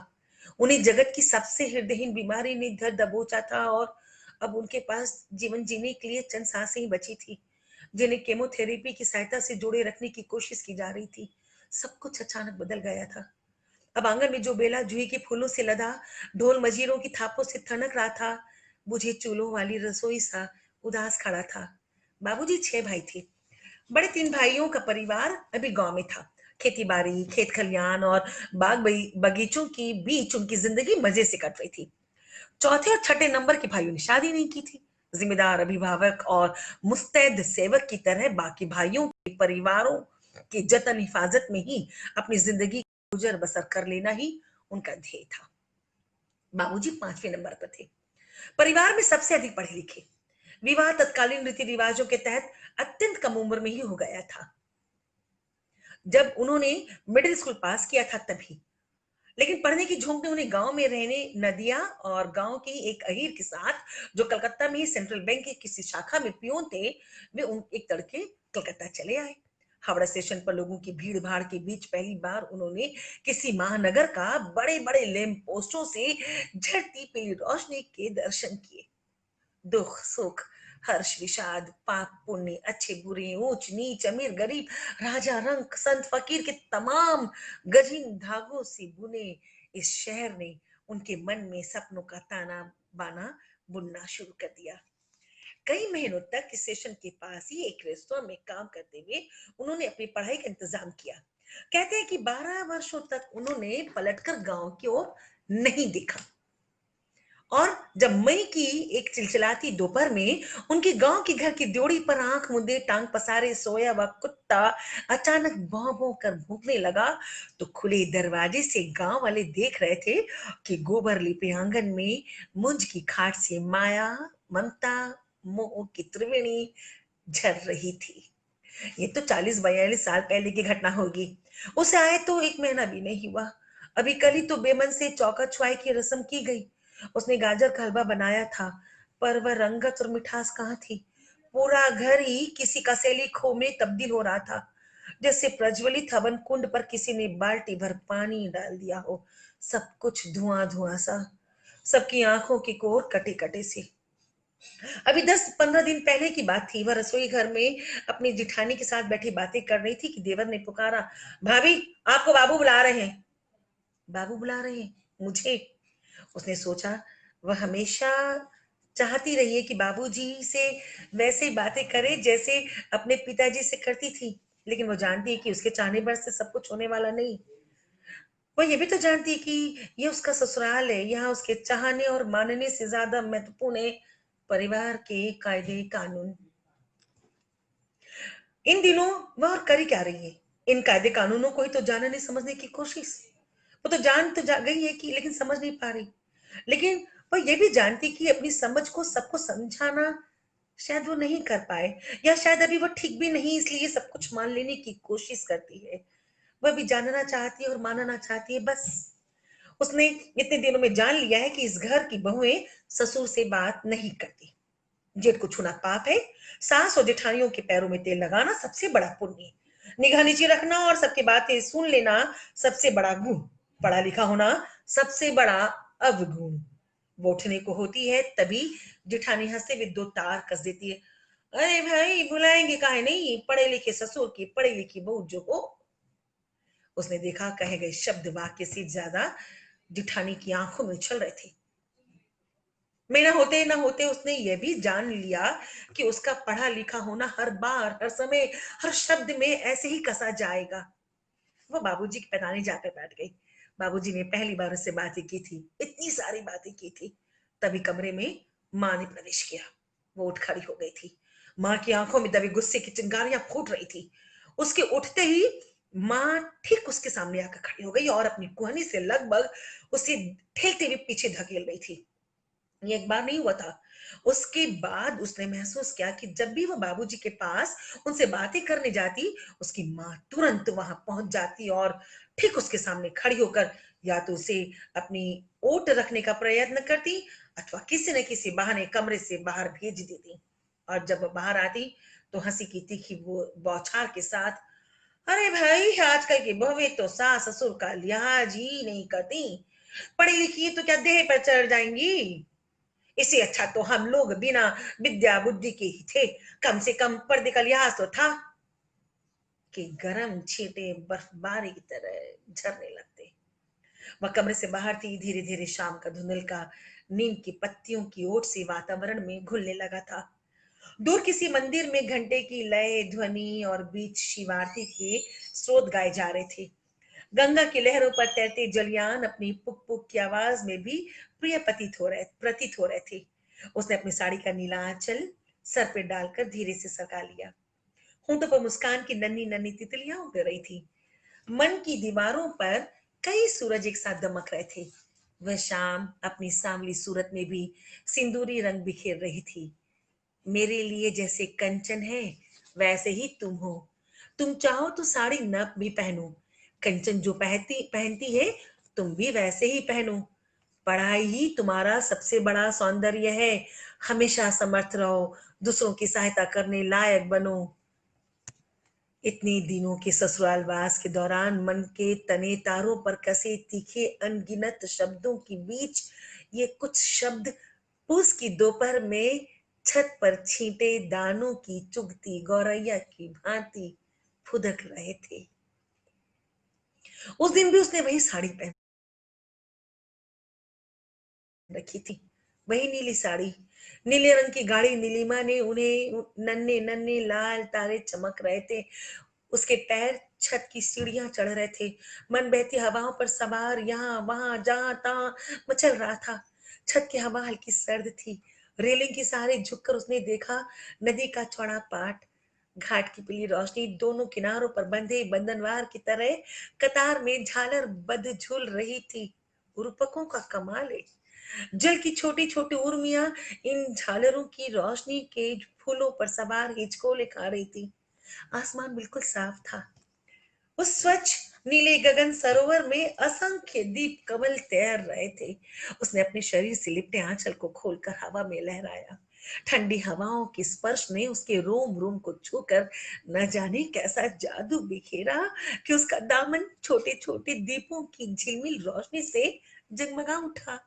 उन्हें जगत की सबसे हृदयहीन बीमारी ने घर दबोचा था, और अब उनके पास जीवन जीने के लिए चंद सांसें ही बची थी, जिन्हें केमोथेरेपी की सहायता से जोड़े रखने की कोशिश की जा रही थी। सब कुछ अचानक बदल गया था। अब आंगन में जो बेला जूही के फूलों से लदा ढोल मजीरों की थापों से थनक रहा था, बुझे चूल्हों वाली रसोई सा उदास खड़ा था। बाबूजी 6 भाई थे। बड़े 3 भाइयों का परिवार अभी गांव में था। खेती बाड़ी, खेत खलियान और बगीचों की बीच उनकी जिंदगी मजे से कट रही थी। चौथे और छठे नंबर के भाइयों ने शादी नहीं की थी। जिम्मेदार अभिभावक और मुस्तैद सेवक की तरह बाकी भाइयों के परिवारों के जतन हिफाजत में ही अपनी जिंदगी गुजर बसर कर लेना ही उनका ध्येय था। बाबूजी 5वें नंबर पर थे, परिवार में सबसे अधिक पढ़े लिखे। विवाह तत्कालीन रीति रिवाजों के तहत अत्यंत कम उम्र में ही हो गया था। जब उन्होंने मिडिल स्कूल पास किया था तभी लेकिन पढ़ने की झोंक ने उन्हें गांव में रहने न दिया और गांव की एक अहीर के साथ, जो कलकत्ता में ही सेंट्रल बैंक की किसी शाखा में पियोन थे, वे उन एक तड़के कलकत्ता चले आए। हावड़ा स्टेशन पर लोगों की भीड़ भाड़ के बीच पहली बार उन्होंने किसी महानगर का बड़े बड़े लैंप पोस्टों से झड़ती पीली रोशनी के दर्शन किए। दुख सुख, हर्ष विषाद, पाप पुण्य, अच्छे बुरे, ऊंच नीच, अमीर गरीब, राजा रंक, संत फकीर के तमाम गजीन धागों से बुने इस शहर ने उनके मन में सपनों का ताना बाना बुनना शुरू कर दिया। कई महीनों तक स्टेशन के पास ही एक रेस्तोरेंट में काम करते हुए उन्होंने अपनी पढ़ाई का इंतजाम किया। कहते हैं कि 12 वर्षों तक उन्होंने पलटकर गांव की ओर नहीं देखा। और जब मई की एक चिलचिलाती दोपहर में उनके गांव के घर की ड्योढ़ी पर आंख मूंदे टांग पसारे सोया हुआ कुत्ता अचानक भौं भौं कर भौंकने लगा, तो खुले दरवाजे से गांव वाले देख रहे थे कि गोबर लिपे आंगन में मुंज की खाट से माया, ममता, मोह की त्रिवेणी झर रही थी। ये तो 40-42 साल पहले की घटना होगी। उसे आए तो एक महीना भी नहीं हुआ। अभी कल ही तो बेमन से चौका छुआई की रस्म की गई। उसने गाजर का हलवा बनाया था, पर वह रंगत और मिठास कहाँ थी। पूरा घर ही किसी कसेली खो में तब्दील हो रहा था, जैसे प्रज्वलित हवन कुंड पर किसी ने बाल्टी भर पानी डाल दिया हो। सब कुछ धुआं धुआं सा, सबकी आंखों की कोर कटे कटे सी। अभी 10-15 दिन पहले की बात थी। वह रसोई घर में अपनी जिठानी के साथ बैठी बातें कर रही थी कि देवर ने पुकारा, भाभी आपको बाबू बुला रहे हैं। बाबू बुला रहे हैं मुझे? उसने सोचा, वह हमेशा चाहती रही है कि बाबूजी से वैसे बातें करे जैसे अपने पिताजी से करती थी, लेकिन वो जानती है कि उसके चाहने पर से सब कुछ होने वाला नहीं। वो ये भी तो जानती है कि ये उसका ससुराल है, यहाँ उसके चाहने और मानने से ज्यादा महत्वपूर्ण है परिवार के कायदे कानून। इन दिनों वह और कर ही क्या रही है? इन कायदे कानूनों को ही तो जानने समझने की कोशिश। वो तो जान तो जा गई है कि, लेकिन समझ नहीं पा रही। लेकिन वह ये भी जानती कि अपनी समझ को सबको समझाना शायद वो नहीं कर पाए, या शायद अभी वो ठीक भी नहीं, इसलिए सब कुछ मान लेने की कोशिश करती है। वह भी जानना चाहती है और मानना चाहती है, बस। उसने इतने दिनों में जान लिया है कि इस घर की बहुएं ससुर से बात नहीं करती। जेठ को छूना पाप है। सास और जेठानियों के पैरों में तेल लगाना सबसे बड़ा पुण्य। निगाह नीचे रखना और सबकी बातें सुन लेना सबसे बड़ा गुण। पढ़ा लिखा होना सबसे बड़ा अवगुण। वो उठने को होती है तभी जेठानी हंसते हुए दो तार कस देती है। अरे भाई बुलाएंगे काहे नहीं, पढ़े लिखे ससुर की पढ़ी लिखी बहू जो हो। उसने देखा कहे गए शब्द वाक्य से ज्यादा जेठानी की आंखों में उछल रहे थे। में ना होते उसने यह भी जान लिया कि उसका पढ़ा लिखा होना हर बार, हर समय, हर शब्द में ऐसे ही कसा जाएगा। वो बाबूजी की पैदानी जाकर बैठ गई। बाबूजी ने पहली बार उससे बातें की थी, इतनी सारी बातें की थी। तभी कमरे में माँ ने प्रवेश किया। वो उठ खड़ी हो गई थी। माँ की आंखों में दबे गुस्से की चिंगारियां फूट रही थी। उसके उठते ही माँ ठीक उसके सामने आकर खड़ी हो गई और अपनी कुहनी से लगभग उसे ठेलते हुए पीछे धकेल रही थी। ये एक बार नहीं हुआ था। उसके बाद उसने महसूस किया कि जब भी वो बाबूजी के पास उनसे बातें करने जाती, उसकी माँ तुरंत वहां पहुंच जाती और ठीक उसके सामने खड़ी होकर या तो उसे अपनी ओट रखने का प्रयत्न करती, अथवा किसी न किसी बहाने कमरे से बाहर भेज देती। और जब वो बाहर आती तो हंसी की तीखी वो बौछार के साथ, अरे भाई आजकल की बहुएं तो सास ससुर का लिहाज ही नहीं करती। पढ़ी लिखी तो क्या देह पर चढ़ जाएंगी? इससे अच्छा तो हम लोग बिना विद्या बुद्धि के ही थे। कम से कम पर्दे का लिहाज तो था। कि गरम छींटे बर्फबारी की तरह झरने लगते। वह कमरे से बाहर थी। धीरे धीरे शाम का धुंधल का नीम की पत्तियों की ओट से वातावरण में घुलने लगा था। दूर किसी मंदिर में घंटे की लय ध्वनि और बीच शिवारती के स्रोत गाए जा रहे थे। गंगा की लहरों पर तैरते जलयान अपनी पुक पुक की आवाज में भी प्रिय प्रतीत हो रहे थे। उसने अपनी साड़ी का नीला आंचल सर पे डालकर धीरे से सरका लिया। होंठों पर मुस्कान की नन्ही नन्ही तितलियां उड़ रही थी। मन की दीवारों पर कई सूरज एक साथ दमक रहे थे। वह शाम अपनी सांवली सूरत में भी सिंदूरी रंग बिखेर रही थी। मेरे लिए जैसे कंचन है, वैसे ही तुम हो। तुम चाहो तो साड़ी न भी पहनो, कंचन जो पहनती पहनती है तुम भी वैसे ही पहनो। पढ़ाई ही तुम्हारा सबसे बड़ा सौंदर्य है। हमेशा समर्थ रहो, दूसरों की सहायता करने लायक बनो। इतने दिनों के ससुरालवास के दौरान मन के तने तारों पर कसे तीखे अनगिनत शब्दों के बीच ये कुछ शब्द पूस की दोपहर में छत पर छींटे दानों की चुगती गौरैया की भांति फुदक रहे थे। उस दिन भी उसने वही साड़ी पहन रखी थी, वही नीली साड़ी। नीले रंग की गाढ़ी नीलिमा ने उन्हें नन्हे नन्हे लाल तारे चमक रहे थे। उसके पैर छत की सीढ़ियां चढ़ रहे थे। मन बहती हवाओं पर सवार यहाँ वहां जहां तहां मचल रहा था। छत की हवा हल्की सर्द थी। रेलिंग के सहारे झुककर उसने देखा नदी का चौड़ा पाट, घाट की पीली रोशनी दोनों किनारों पर बंधे बंधनवार की तरह कतार में झालर बद झूल रही थी। रूपकों का कमाल है। जल की छोटी छोटी उर्मियां इन झालरों की रोशनी के फूलों पर सवार हिचकोले खा रही थी। आसमान बिल्कुल साफ था। उस स्वच्छ नीले गगन सरोवर में असंख्य दीप कमल तैर रहे थे। उसने अपने शरीर से लिपटे आंचल को खोलकर हवा में लहराया। ठंडी हवाओं के स्पर्श ने उसके रोम रोम को छूकर न जाने कैसा जादू बिखेरा कि उसका दामन छोटे छोटे दीपों की झिलमिल रोशनी से जगमगा उठा।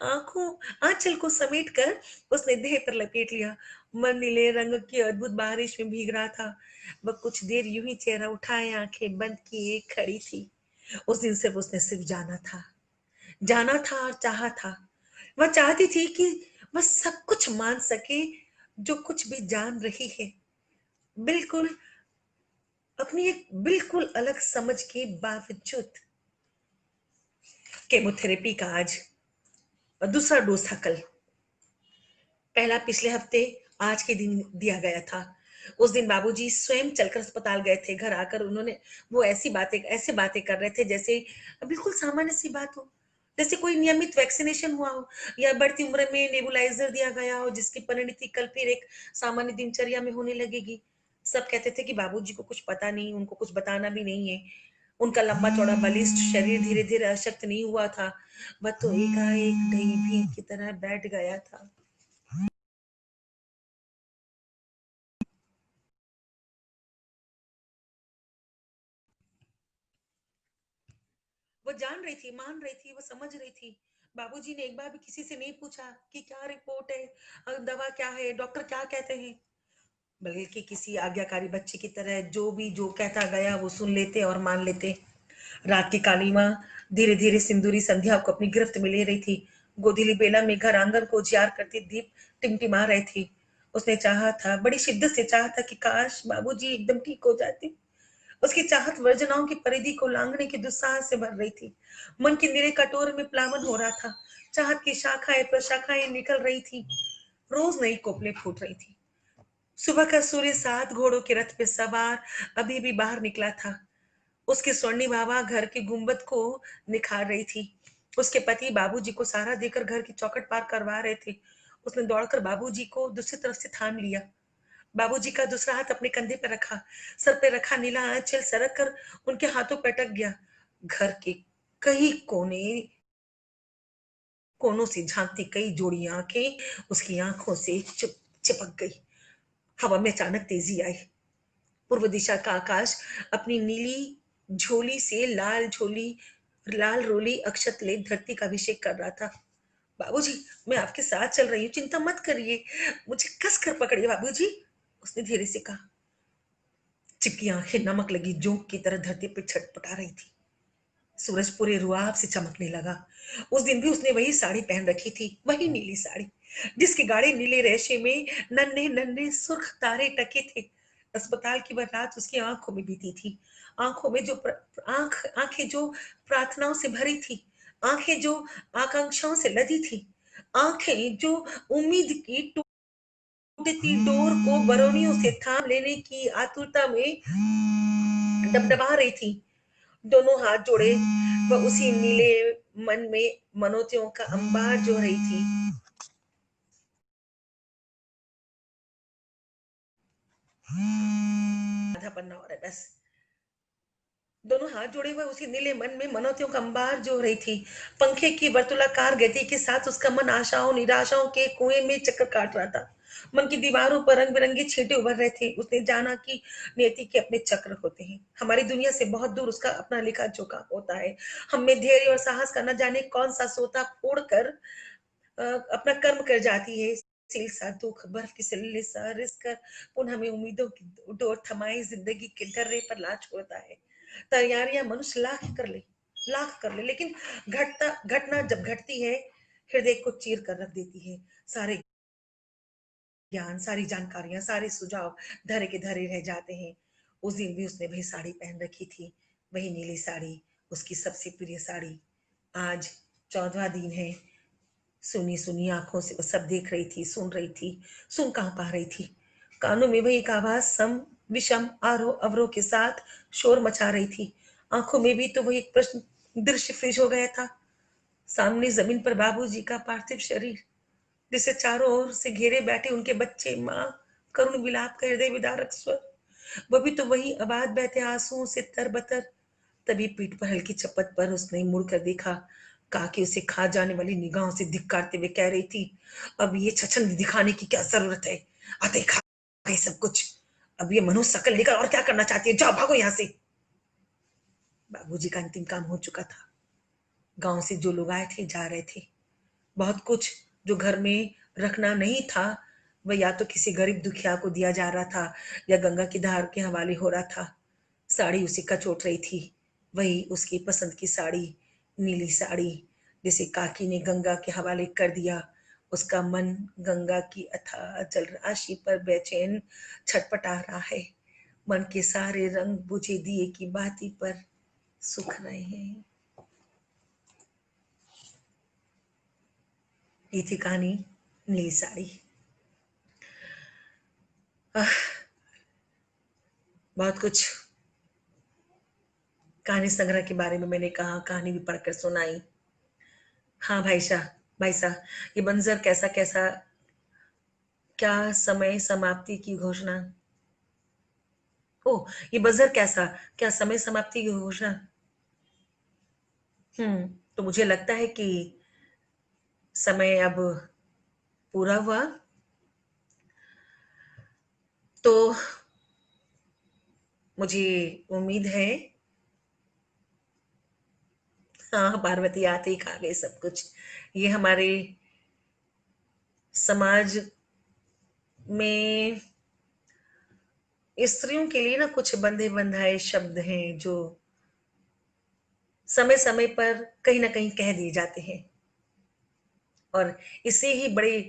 आंखों आंचल को समेटकर उसने देह पर लपेट लिया। मन नीले रंग की अद्भुत बारिश में भीग रहा था। वह कुछ देर यूं ही चेहरा उठाए आंखें बंद किए खड़ी थी। उस दिन सिर्फ उसने सिर्फ जाना था और चाहा था। वह चाहती थी कि वह सब कुछ मान सके जो कुछ भी जान रही है। बिल्कुल अपनी एक बिल्कुल अलग समझ के बावजूद। केमोथेरेपी का आज दूसरा डोज था कल। पहला पिछले हफ्ते आज के दिन दिया गया था। उस दिन बाबूजी स्वयं चलकर अस्पताल गए थे। घर आकर उन्होंने वो ऐसे बातें कर रहे थे जैसे बिल्कुल सामान्य सी बात हो, जैसे कोई नियमित वैक्सीनेशन हुआ हो या बढ़ती उम्र में नेबुलाइजर दिया गया हो जिसकी परिणति कल फिर एक सामान्य दिनचर्या में होने लगेगी। सब कहते थे कि बाबूजी को कुछ पता नहीं, उनको कुछ बताना भी नहीं है। उनका लंबा चौड़ा बलिष्ठ शरीर धीरे धीरे अशक्त नहीं हुआ था, वह तो एकाएक ढही भीड़ की तरह बैठ गया था। वो जान रही थी, मान रही थी, वो समझ रही थी। बाबूजी ने एक बार भी किसी से नहीं पूछा कि क्या रिपोर्ट है, दवा क्या है, डॉक्टर क्या कहते हैं। बल्कि किसी आज्ञाकारी बच्चे की तरह जो भी जो कहता गया वो सुन लेते और मान लेते। रात की काली माँ धीरे धीरे सिंदूरी संध्या को अपनी गिरफ्त में ले रही थी। गोधीली बेला में घर आंगन को उजियार करती दीप टिमटिमा रहे थे। उसने चाहा था, बड़ी शिद्दत से चाहा था कि काश बाबूजी एकदम ठीक हो जाते। उसकी चाहत वर्जनाओं की परिधि को लांघने के दुस्साहस से भर रही थी। मन के निरे कटोरे में प्लावन हो रहा था। चाहत की शाखाएं प्रशाखाएं निकल रही थी। रोज नई कोपलें फूट रही थी। सुबह का सूर्य 7 घोड़ों के रथ पे सवार अभी भी बाहर निकला था। उसकी स्वर्णिम हवा घर की गुंबद को निखार रही थी। उसके पति बाबूजी को सहारा देकर घर की चौखट पार करवा रहे थे। उसने दौड़कर बाबूजी को दूसरी तरफ से थाम लिया। बाबूजी का दूसरा हाथ अपने कंधे पर रखा। सर पे रखा नीला आंचल सरक कर उनके हाथों पर अटक गया। घर के कई कोनों से झांकती कई जोड़ी आंखें उसकी आंखों से चिपक गई। हवा में अचानक तेजी आई। पूर्व दिशा का आकाश अपनी नीली झोली से लाल रोली अक्षत ले धरती का अभिषेक कर रहा था। बाबूजी, मैं आपके साथ चल रही हूँ, चिंता मत करिए। मुझे कस कर पकड़िए बाबूजी, उसने धीरे से कहा। चिपकी आंखें नमक लगी जोंक की तरह धरती पर छटपटा रही थी। सूरज पूरे रुआब से चमकने लगा। उस दिन भी उसने वही साड़ी पहन रखी थी, वही नीली साड़ी जिसके गाढ़े नीले रेशे में नन्हे नन्हे सुर्ख तारे टके थे। अस्पताल की वह रात उसकी आंखों में बीती थी। आंखों में जो आंखें जो प्रार्थनाओं से भरी थी। आंखें जो आकांक्षाओं से लदी थी। आंखें जो उम्मीद की टूटती डोर को बरौनियों से थाम लेने की आतुरता में डबडबा रही थी। दोनों हाथ जोड़े वह उसी नीले मन में मनोतियों का अंबार जो रही थी। आधा पन्ना और है बस। दोनों हाथ जोड़े हुए उसी नीले मन में मनौतियों का अंबार जो रही थी। पंखे की वर्तुलाकार गति के साथ उसका मन आशाओं निराशाओं के कुएं में चक्कर काट रहा था। मन की दीवारों पर रंग बिरंगे छींटे उभर रहे थे। उसने जाना कि नियति के अपने चक्र होते हैं, हमारी दुनिया से बहुत दूर उसका अपना लिखा जोखा होता है। हम में धैर्य और साहस का न जाने कौन सा सोता फोड़ कर अपना कर्म कर जाती है। सील सा दुख बर्फ की सिल्ली सा रिस कर पुनः हमें उम्मीदों की डोर थमाई जिंदगी के डर्रे पर ला छोड़ता है। तैयारियां मनुष्य लाख कर ले, लेकिन घटना जब घटती है, हृदय को चीर कर रख देती है। सारे ज्ञान, सारी जानकारियां, सारे सुझाव धरे के धरे रह जाते हैं। उस दिन भी उसने वही साड़ी पहन रखी थी, वही नीली साड़ी, उसकी सबसे प्रिय साड़ी। आज 14वां दिन है। सुनी सुनी आंखों से वो सब देख रही थी, सुन रही थी। सुन कहाँ पा रही थी? कानों में वही एक आवाज सम विषम आरोह अवरोह के साथ शोर मचा रही थी। आंखों में भी तो वही एक प्रश्न दृश्य फ्रीज हो गया था। सामने जमीन पर बाबूजी का पार्थिव शरीर, जिसे चारों ओर से घेरे बैठे उनके बच्चे, माँ, करुण विलाप का हृदय विदारक स्वर। वो भी तो वही आबाद बहते आंसुओं से तरबतर। तभी पीठ पर हल्की चपत पर उसने मुड़कर देखा। काकी उसे खा जाने वाली निगाहों से धिक्कारते हुए कह रही थी, अब ये छछन दिखाने की क्या जरूरत है? आते खा गए सब कुछ। अब ये मनुष्य शकल लेकर और क्या करना चाहती है? जाओ भागो यहाँ से। बाबूजी का अंतिम काम हो चुका था। गांव से जो लोग आए थे जा रहे थे। बहुत कुछ जो घर में रखना नहीं था, वह या तो किसी गरीब दुखिया को दिया जा रहा था या गंगा की धार के हवाले हो रहा था। साड़ी उसी का चोट रही थी, वही उसकी पसंद की साड़ी, नीली साड़ी, जिसे काकी ने गंगा के हवाले कर दिया। उसका मन गंगा की अथाह जलराशि पर बेचैन छटपटा रहा है। मन के सारे रंग बुझे दिए की बाती पर सुख रहे हैं। ये थी कहानी नीली साड़ी। आह, बहुत कुछ कहानी संग्रह के बारे में मैंने कहा, कहानी भी पढ़कर सुनाई। हाँ भाई साहब, ये मंजर कैसा कैसा, क्या समय समाप्ति की घोषणा। ओह, ये बजर कैसा, क्या समय समाप्ति की घोषणा। तो मुझे लगता है कि समय अब पूरा हुआ। तो मुझे उम्मीद है, हाँ पार्वती आते ही खा गए सब कुछ। ये हमारे समाज में स्त्रियों के लिए ना कुछ बंधे बंधाए शब्द हैं जो समय समय पर कहीं ना कहीं कह दिए जाते हैं, और इसे ही बड़ी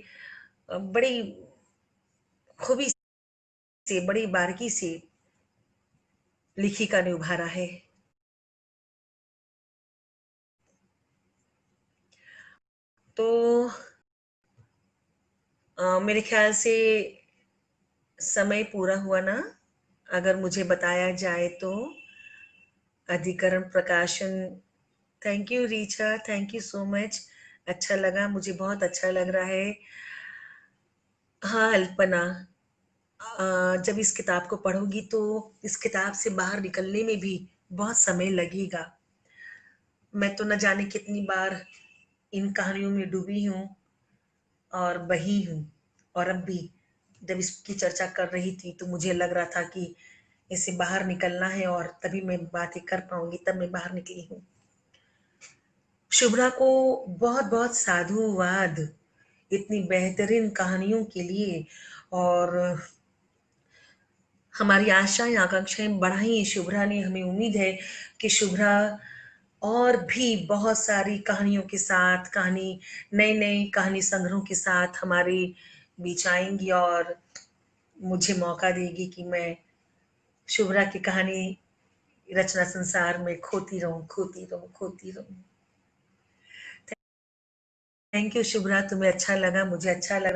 खूबी से, बड़ी बारीकी से लेखिका ने उभारा है। तो मेरे ख्याल से समय पूरा हुआ ना, अगर मुझे बताया जाए तो। अधिकरण प्रकाशन। Thank you Richa, thank you so much. अच्छा लगा, मुझे बहुत अच्छा लग रहा है। हाँ अल्पना, जब इस किताब को पढ़ोगी तो इस किताब से बाहर निकलने में भी बहुत समय लगेगा। मैं तो न जाने कितनी बार इन कहानियों में डूबी हूँ और बही हूँ, और अब भी जब इसकी चर्चा कर रही थी तो मुझे लग रहा था कि इसे बाहर निकलना है और तभी मैं बातें कर पाऊंगी, तब मैं बाहर निकली हूँ। शुभ्रा को बहुत बहुत साधुवाद इतनी बेहतरीन कहानियों के लिए। और हमारी आशाएं आकांक्षाएं बढ़ाई शुभ्रा ने। हमें उम्मीद है कि शुभ्रा और भी बहुत सारी कहानियों के साथ, कहानी, नए नए कहानी संग्रहों के साथ हमारे बीच आएंगी और मुझे मौका देगी कि मैं शुभ्रा की कहानी रचना संसार में खोती रहूं, खोती रहूं, खोती रहूं। थैंक यू शुभ्रा, तुम्हें अच्छा लगा, मुझे अच्छा लगा।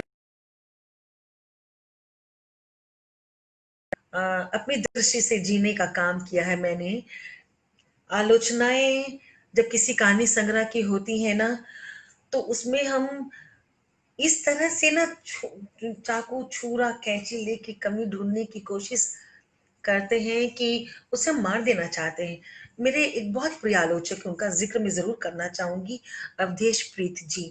अपनी दृष्टि से जीने का काम किया है मैंने। आलोचनाएं जब किसी कहानी संग्रह की होती है ना, तो उसमें हम इस तरह से ना चाकू छुरा कैंची लेके कमी ढूंढने की कोशिश करते हैं कि उसे हम मार देना चाहते हैं। मेरे एक बहुत प्रिय आलोचक हैं, उनका जिक्र मैं जरूर करना चाहूंगी, अवधेश प्रीत जी।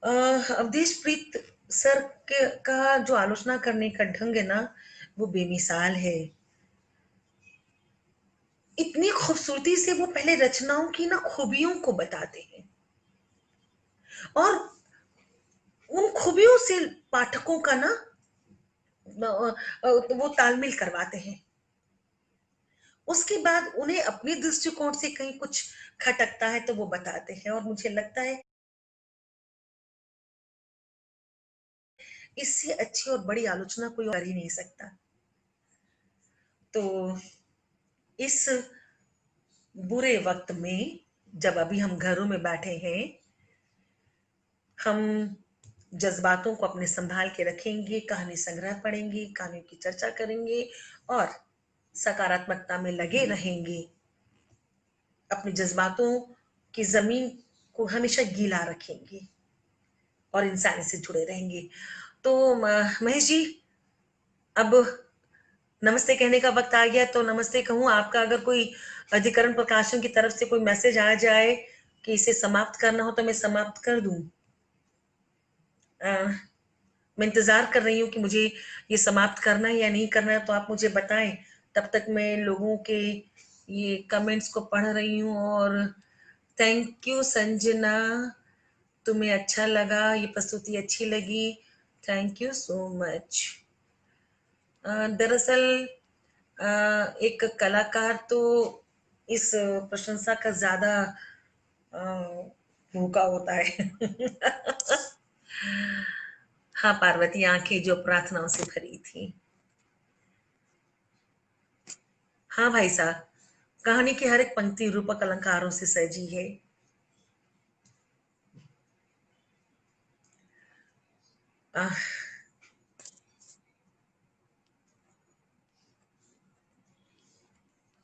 अवधेश प्रीत सर का जो आलोचना करने का ढंग है ना, वो बेमिसाल है। इतनी खूबसूरती से वो पहले रचनाओं की ना खूबियों को बताते हैं, और उन खूबियों से पाठकों का ना वो तालमेल करवाते हैं। उसके बाद उन्हें अपने दृष्टिकोण से कहीं कुछ खटकता है तो वो बताते हैं, और मुझे लगता है इससे अच्छी और बड़ी आलोचना कोई और कर ही नहीं सकता। तो इस बुरे वक्त में, जब अभी हम घरों में बैठे हैं, हम जज्बातों को अपने संभाल के रखेंगे, कहानी संग्रह पढ़ेंगे, कहानियों की चर्चा करेंगे, और सकारात्मकता में लगे रहेंगे। अपने जज्बातों की जमीन को हमेशा गीला रखेंगे और इंसानी से जुड़े रहेंगे। तो महेश जी, अब नमस्ते कहने का वक्त आ गया, तो नमस्ते कहूँ। आपका अगर कोई अधिकरण प्रकाशन की तरफ से कोई मैसेज आ जाए कि इसे समाप्त करना हो, तो मैं समाप्त कर दूं। मैं इंतजार कर रही हूँ कि मुझे ये समाप्त करना है या नहीं करना है, तो आप मुझे बताएं। तब तक मैं लोगों के ये कमेंट्स को पढ़ रही हूँ। और थैंक यू संजना, तुम्हें अच्छा लगा, ये प्रस्तुति अच्छी लगी, थैंक यू सो मच। दरअसल एक कलाकार तो इस प्रशंसा का ज्यादा भूखा होता है। हाँ पार्वती, आंखें जो प्रार्थनाओं से भरी थी। हाँ भाई साहब, कहानी की हर एक पंक्ति रूपक अलंकारों से सजी है। आह,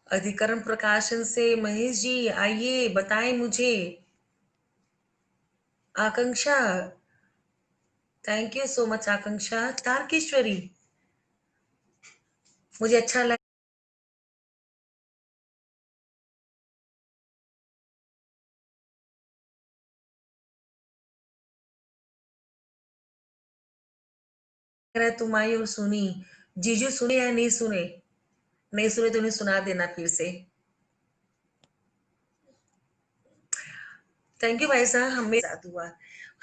अधिकरण प्रकाशन से महेश जी आइए, बताएं मुझे। आकांक्षा, थैंक यू सो मच आकांक्षा। तारकेश्वरी, मुझे अच्छा लग रहा है तुम आई और सुनी। जीजू सुने या नहीं सुने? नहीं सुने तो उन्हें सुना देना फिर से। थैंक यू भाई साहब, हमें साथ हुआ।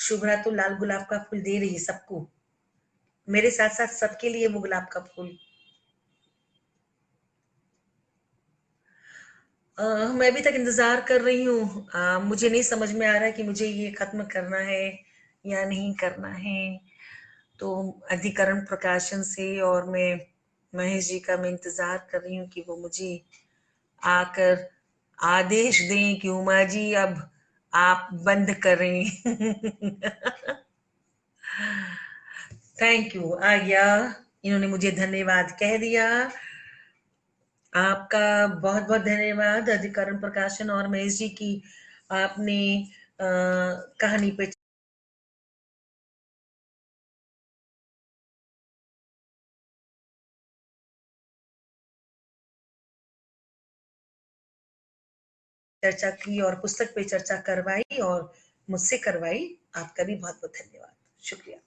शुभ्रा तो लाल गुलाब का फूल दे रही है सबको, मेरे साथ साथ सबके लिए वो गुलाब का फूल। मैं अभी तक इंतजार कर रही हूँ। मुझे नहीं समझ में आ रहा है कि मुझे ये खत्म करना है या नहीं करना है। तो अधिकरण प्रकाशन से और मैं महेश जी का मैं इंतजार कर रही हूँ कि वो मुझे आकर आदेश दें कि उमा जी अब आप बंद करें। थैंक यू, आ गया। इन्होंने मुझे धन्यवाद कह दिया। आपका बहुत बहुत धन्यवाद अधिकरण प्रकाशन और महेश जी की। आपने कहानी पे चर्चा की और पुस्तक पे चर्चा करवाई और मुझसे करवाई। आपका भी बहुत बहुत धन्यवाद, शुक्रिया।